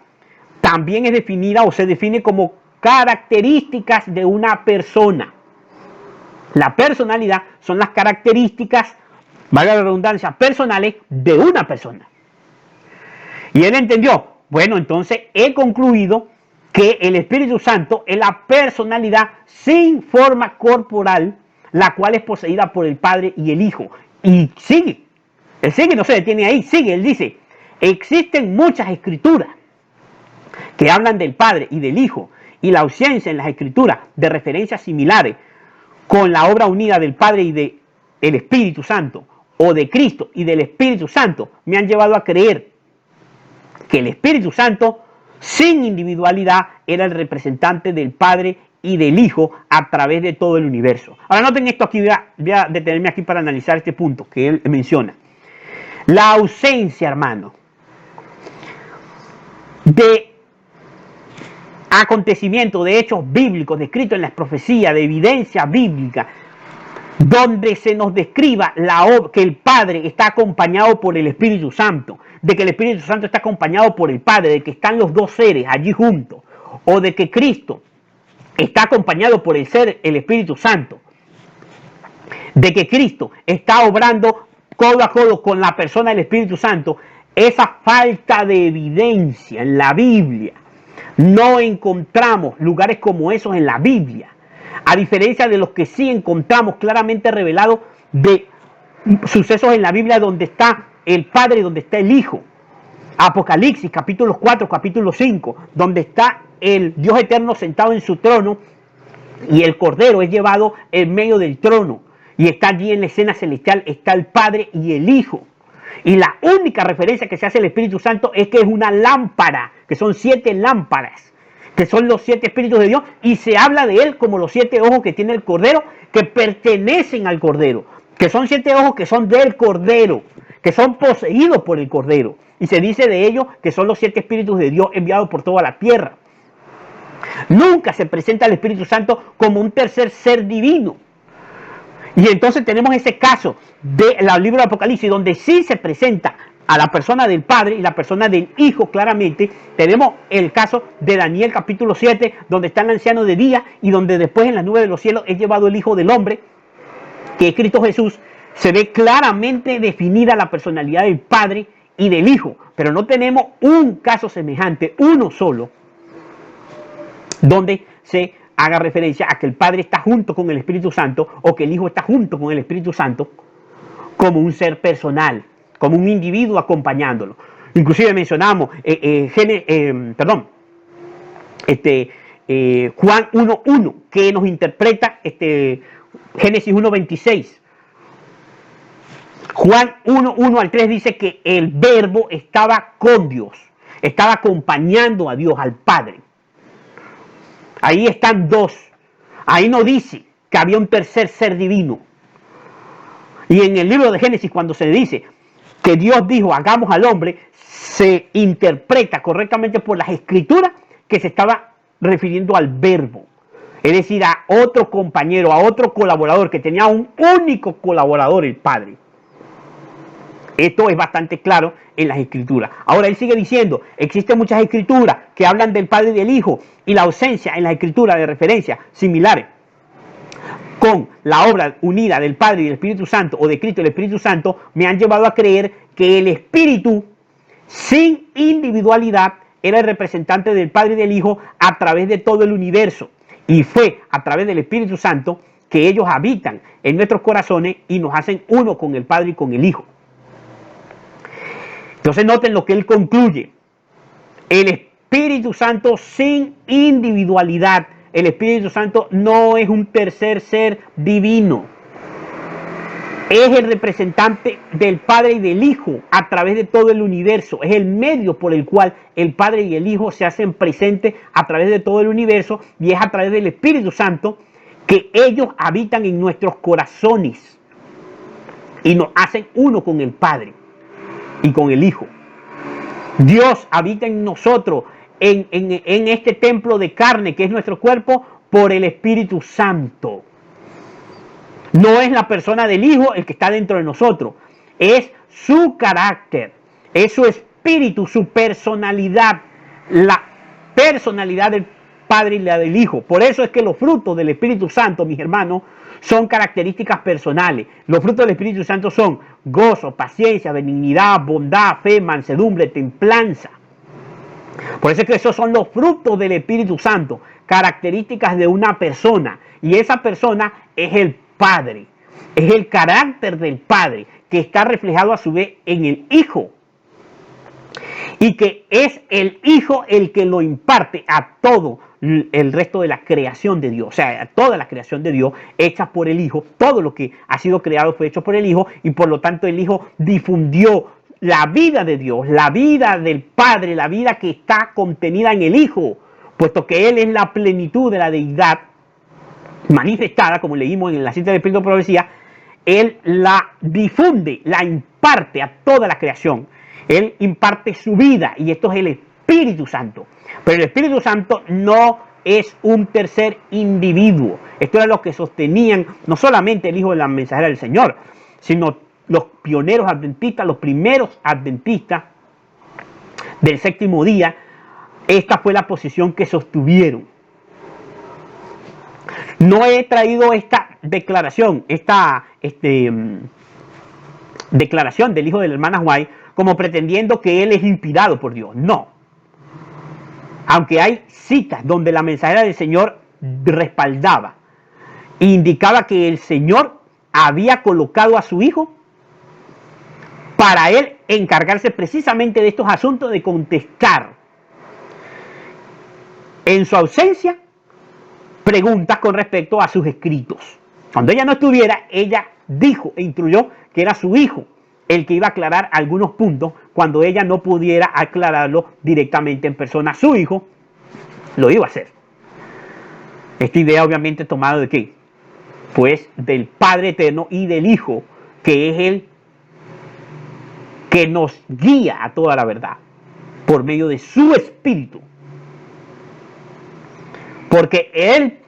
también es definida o se define como características de una persona. La personalidad son las características, valga la redundancia, personales de una persona. Y él entendió, bueno, entonces he concluido que el Espíritu Santo es la personalidad sin forma corporal, la cual es poseída por el Padre y el Hijo. Y sigue, él sigue, no se detiene ahí, sigue, él dice, existen muchas escrituras que hablan del Padre y del Hijo, y la ausencia en las escrituras de referencias similares con la obra unida del Padre y del Espíritu Santo, o de Cristo y del Espíritu Santo, me han llevado a creer que el Espíritu Santo, sin individualidad, era el representante del Padre y del Hijo a través de todo el universo. Ahora noten esto aquí, voy a detenerme aquí para analizar este punto que él menciona. La ausencia, hermano, de acontecimientos, de hechos bíblicos descritos en las profecías, de evidencia bíblica, donde se nos describa que el Padre está acompañado por el Espíritu Santo, de que el Espíritu Santo está acompañado por el Padre, de que están los dos seres allí juntos, o de que Cristo está acompañado por el ser, el Espíritu Santo, de que Cristo está obrando codo a codo con la persona del Espíritu Santo. Esa falta de evidencia en la Biblia, no encontramos lugares como esos en la Biblia, a diferencia de los que sí encontramos claramente revelados de sucesos en la Biblia donde está el Padre y donde está el Hijo. Apocalipsis, capítulo 4, capítulo 5, donde está el Dios eterno sentado en su trono y el Cordero es llevado en medio del trono. Y está allí en la escena celestial, está el Padre y el Hijo. Y la única referencia que se hace al Espíritu Santo es que es una lámpara, que son 7 lámparas, que son los 7 Espíritus de Dios, y se habla de él como los 7 ojos que tiene el Cordero, que pertenecen al Cordero, que son 7 ojos que son del Cordero, que son poseídos por el Cordero. Y se dice de ellos que son los 7 Espíritus de Dios enviados por toda la tierra. Nunca se presenta al Espíritu Santo como un tercer ser divino. Y entonces tenemos ese caso del libro de Apocalipsis, donde sí se presenta a la persona del Padre y la persona del Hijo claramente. Tenemos el caso de Daniel capítulo 7, donde está el anciano de día y donde después en las nubes de los cielos es llevado el Hijo del Hombre, que es Cristo Jesús. Se ve claramente definida la personalidad del Padre y del Hijo, pero no tenemos un caso semejante, uno solo, donde se haga referencia a que el Padre está junto con el Espíritu Santo o que el Hijo está junto con el Espíritu Santo como un ser personal, como un individuo acompañándolo. Inclusive mencionamos Juan 1.1, que nos interpreta Génesis 1.26. Juan 1.1 al 3 dice que el Verbo estaba con Dios, estaba acompañando a Dios, al Padre. Ahí están dos. Ahí no dice que había un tercer ser divino. Y en el libro de Génesis, cuando se dice que Dios dijo, hagamos al hombre, se interpreta correctamente por las escrituras que se estaba refiriendo al Verbo. Es decir, a otro compañero, a otro colaborador, que tenía un único colaborador, el Padre. Esto es bastante claro en las escrituras. Ahora él sigue diciendo, existen muchas escrituras que hablan del Padre y del Hijo, y la ausencia en las escrituras de referencias similares con la obra unida del Padre y del Espíritu Santo, o de Cristo y el Espíritu Santo, me han llevado a creer que el Espíritu, sin individualidad, era el representante del Padre y del Hijo a través de todo el universo. Y fue a través del Espíritu Santo que ellos habitan en nuestros corazones y nos hacen uno con el Padre y con el Hijo. Entonces noten lo que él concluye. El Espíritu Santo sin individualidad. El Espíritu Santo no es un tercer ser divino. Es el representante del Padre y del Hijo a través de todo el universo. Es el medio por el cual el Padre y el Hijo se hacen presentes a través de todo el universo, y es a través del Espíritu Santo que ellos habitan en nuestros corazones y nos hacen uno con el Padre y con el Hijo. Dios habita en nosotros, en este templo de carne que es nuestro cuerpo, por el Espíritu Santo. No es la persona del Hijo el que está dentro de nosotros, es su carácter, es su espíritu, su personalidad, la personalidad del Padre y la del Hijo. Por eso es que los frutos del Espíritu Santo, mis hermanos, son características personales. Los frutos del Espíritu Santo son gozo, paciencia, benignidad, bondad, fe, mansedumbre, templanza. Por eso es que esos son los frutos del Espíritu Santo, características de una persona. Y esa persona es el Padre, es el carácter del Padre, que está reflejado a su vez en el Hijo. Y que es el Hijo el que lo imparte a todo el resto de la creación de Dios. O sea, a toda la creación de Dios hecha por el Hijo. Todo lo que ha sido creado fue hecho por el Hijo, y por lo tanto el Hijo difundió la vida de Dios, la vida del Padre, la vida que está contenida en el Hijo, puesto que Él es la plenitud de la deidad manifestada, como leímos en la cita del Espíritu de Profecía. Él la difunde, la imparte a toda la creación. Él imparte su vida, y esto es el Espíritu Santo. Pero el Espíritu Santo no es un tercer individuo. Esto era lo que sostenían no solamente el Hijo de la Mensajera del Señor, sino los pioneros adventistas, los primeros adventistas del séptimo día. Esta fue la posición que sostuvieron. No he traído esta declaración, declaración del hijo de la hermana White como pretendiendo que él es inspirado por Dios. No. Aunque hay citas donde la mensajera del Señor respaldaba e indicaba que el Señor había colocado a su hijo para él encargarse precisamente de estos asuntos, de contestar en su ausencia preguntas con respecto a sus escritos. Cuando ella no estuviera, ella dijo e instruyó que era su hijo el que iba a aclarar algunos puntos cuando ella no pudiera aclararlo directamente en persona. Su hijo lo iba a hacer. Esta idea obviamente tomada de ¿qué? Pues del Padre Eterno y del Hijo, que es el que nos guía a toda la verdad por medio de su Espíritu. Porque el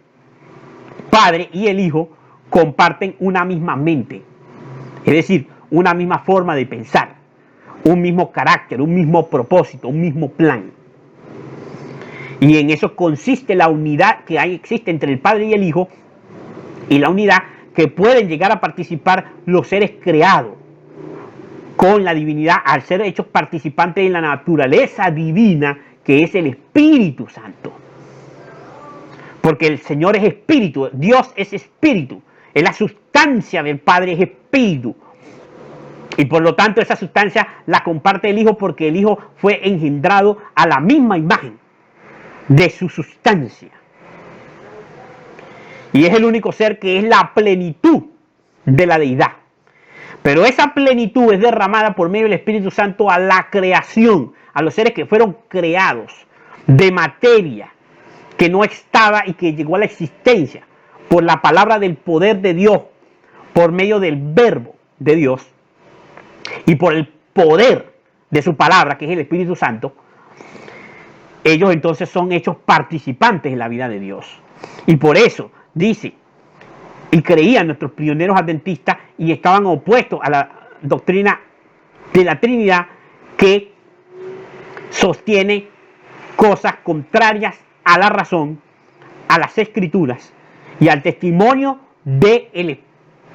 Padre y el Hijo comparten una misma mente, es decir, una misma forma de pensar, un mismo carácter, un mismo propósito, un mismo plan. Y en eso consiste la unidad que existe entre el Padre y el Hijo, y la unidad que pueden llegar a participar los seres creados con la divinidad al ser hechos participantes en la naturaleza divina que es el Espíritu Santo. Porque el Señor es espíritu, Dios es espíritu, es la sustancia del Padre, es espíritu. Y por lo tanto esa sustancia la comparte el Hijo porque el Hijo fue engendrado a la misma imagen de su sustancia. Y es el único ser que es la plenitud de la deidad. Pero esa plenitud es derramada por medio del Espíritu Santo a la creación, a los seres que fueron creados de materia que no estaba y que llegó a la existencia por la palabra del poder de Dios, por medio del verbo de Dios y por el poder de su palabra, que es el Espíritu Santo. Ellos entonces son hechos participantes en la vida de Dios. Y por eso dice, y creían nuestros pioneros adventistas y estaban opuestos a la doctrina de la Trinidad, que sostiene cosas contrarias a la razón, a las Escrituras y al testimonio del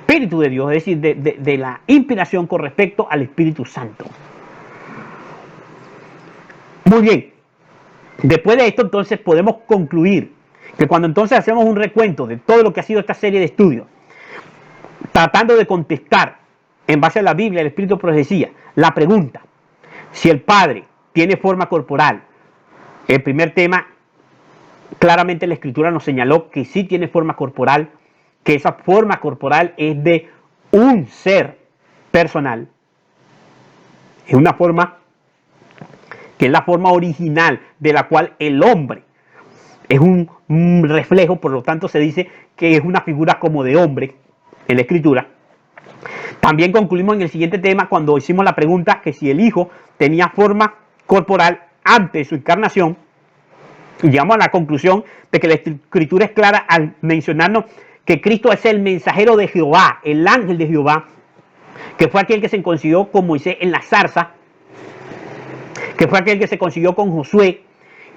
Espíritu de Dios, es decir, de la inspiración con respecto al Espíritu Santo. Muy bien, después de esto entonces podemos concluir que cuando entonces hacemos un recuento de todo lo que ha sido esta serie de estudios, tratando de contestar en base a la Biblia, el Espíritu de Profecía, la pregunta, si el Padre tiene forma corporal, el primer tema, claramente la Escritura nos señaló que sí tiene forma corporal, que esa forma corporal es de un ser personal, es una forma que es la forma original de la cual el hombre es un reflejo, por lo tanto se dice que es una figura como de hombre en la Escritura. También concluimos en el siguiente tema cuando hicimos la pregunta que si el Hijo tenía forma corporal antes de su encarnación, y llegamos a la conclusión de que la Escritura es clara al mencionarnos que Cristo es el mensajero de Jehová, el ángel de Jehová, que fue aquel que se consiguió con Moisés en la zarza, que fue aquel que se consiguió con Josué,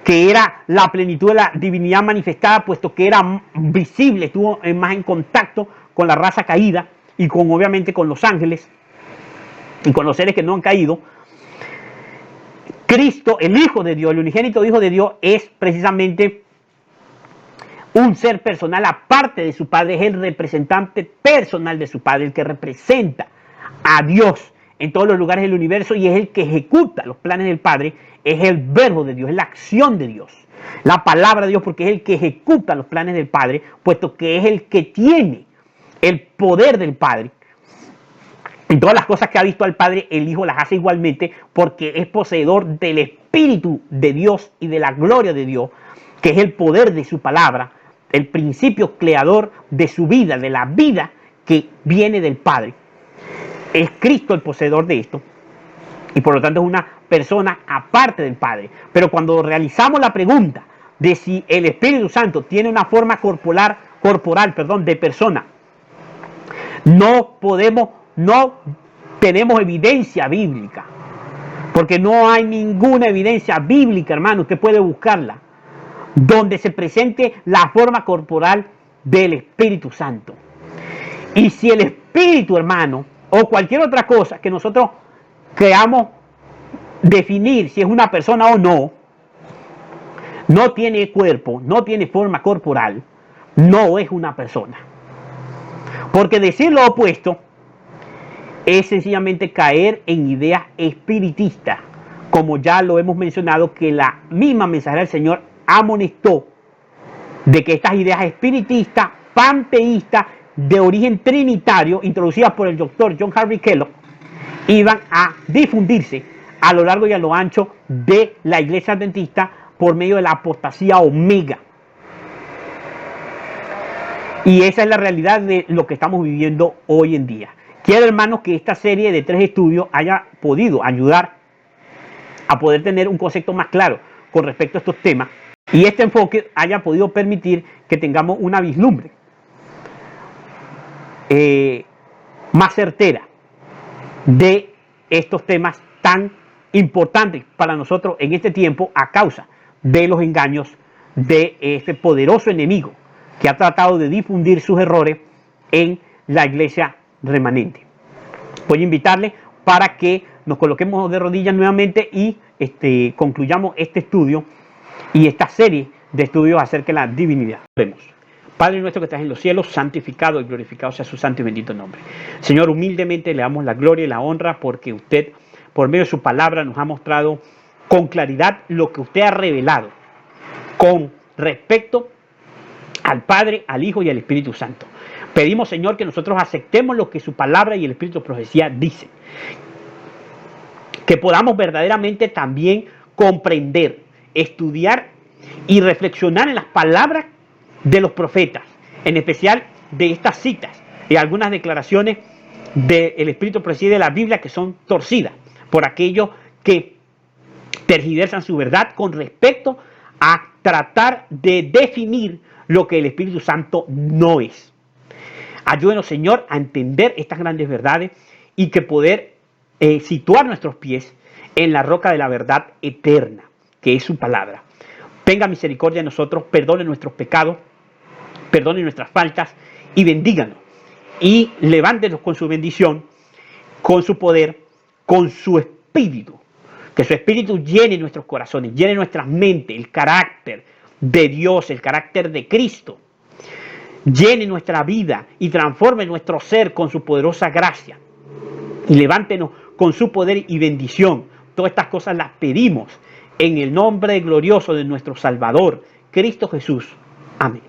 que era la plenitud de la divinidad manifestada, puesto que era visible, estuvo más en contacto con la raza caída y con, obviamente, con los ángeles y con los seres que no han caído. Cristo, el Hijo de Dios, el unigénito Hijo de Dios, es precisamente un ser personal aparte de su Padre, es el representante personal de su Padre, el que representa a Dios en todos los lugares del universo y es el que ejecuta los planes del Padre, es el verbo de Dios, es la acción de Dios, la palabra de Dios, porque es el que ejecuta los planes del Padre, puesto que es el que tiene el poder del Padre. Y todas las cosas que ha visto al Padre, el Hijo las hace igualmente, porque es poseedor del Espíritu de Dios y de la gloria de Dios, que es el poder de su palabra, el principio creador de su vida, de la vida que viene del Padre. Es Cristo el poseedor de esto, y por lo tanto es una persona aparte del Padre. Pero cuando realizamos la pregunta de si el Espíritu Santo tiene una forma corporal, de persona, no tenemos evidencia bíblica, porque no hay ninguna evidencia bíblica, hermano, usted puede buscarla, donde se presente la forma corporal del Espíritu Santo. Y si el Espíritu, hermano, o cualquier otra cosa que nosotros creamos definir si es una persona o no, no tiene cuerpo, no tiene forma corporal, no es una persona. Porque decir lo opuesto es sencillamente caer en ideas espiritistas, como ya lo hemos mencionado, que la misma mensajera del Señor amonestó de que estas ideas espiritistas, panteístas, de origen trinitario, introducidas por el doctor John Harvey Kellogg, iban a difundirse a lo largo y a lo ancho de la iglesia adventista por medio de la apostasía omega. Y esa es la realidad de lo que estamos viviendo hoy en día. Quiero, hermanos, que esta serie de 3 estudios haya podido ayudar a poder tener un concepto más claro con respecto a estos temas y este enfoque haya podido permitir que tengamos una vislumbre más certera de estos temas tan tan importante para nosotros en este tiempo a causa de los engaños de ese poderoso enemigo que ha tratado de difundir sus errores en la iglesia remanente. Voy a invitarle para que nos coloquemos de rodillas nuevamente y concluyamos este estudio y esta serie de estudios acerca de la divinidad. Vemos. Padre nuestro que estás en los cielos, santificado y glorificado sea su santo y bendito nombre. Señor, humildemente le damos la gloria y la honra porque usted, por medio de su palabra, nos ha mostrado con claridad lo que usted ha revelado con respecto al Padre, al Hijo y al Espíritu Santo. Pedimos, Señor, que nosotros aceptemos lo que su palabra y el Espíritu de profecía dicen. Que podamos verdaderamente también comprender, estudiar y reflexionar en las palabras de los profetas, en especial de estas citas y algunas declaraciones del Espíritu de profecía de la Biblia que son torcidas por aquellos que tergiversan su verdad con respecto a tratar de definir lo que el Espíritu Santo no es. Ayúdenos, Señor, a entender estas grandes verdades y que poder situar nuestros pies en la roca de la verdad eterna, que es su palabra. Tenga misericordia de nosotros, perdone nuestros pecados, perdone nuestras faltas y bendíganos. Y levántenos con su bendición, con su poder, con su espíritu. Que su espíritu llene nuestros corazones, llene nuestras mentes, el carácter de Dios, el carácter de Cristo. Llene nuestra vida y transforme nuestro ser con su poderosa gracia. Y levántenos con su poder y bendición. Todas estas cosas las pedimos en el nombre glorioso de nuestro Salvador, Cristo Jesús. Amén.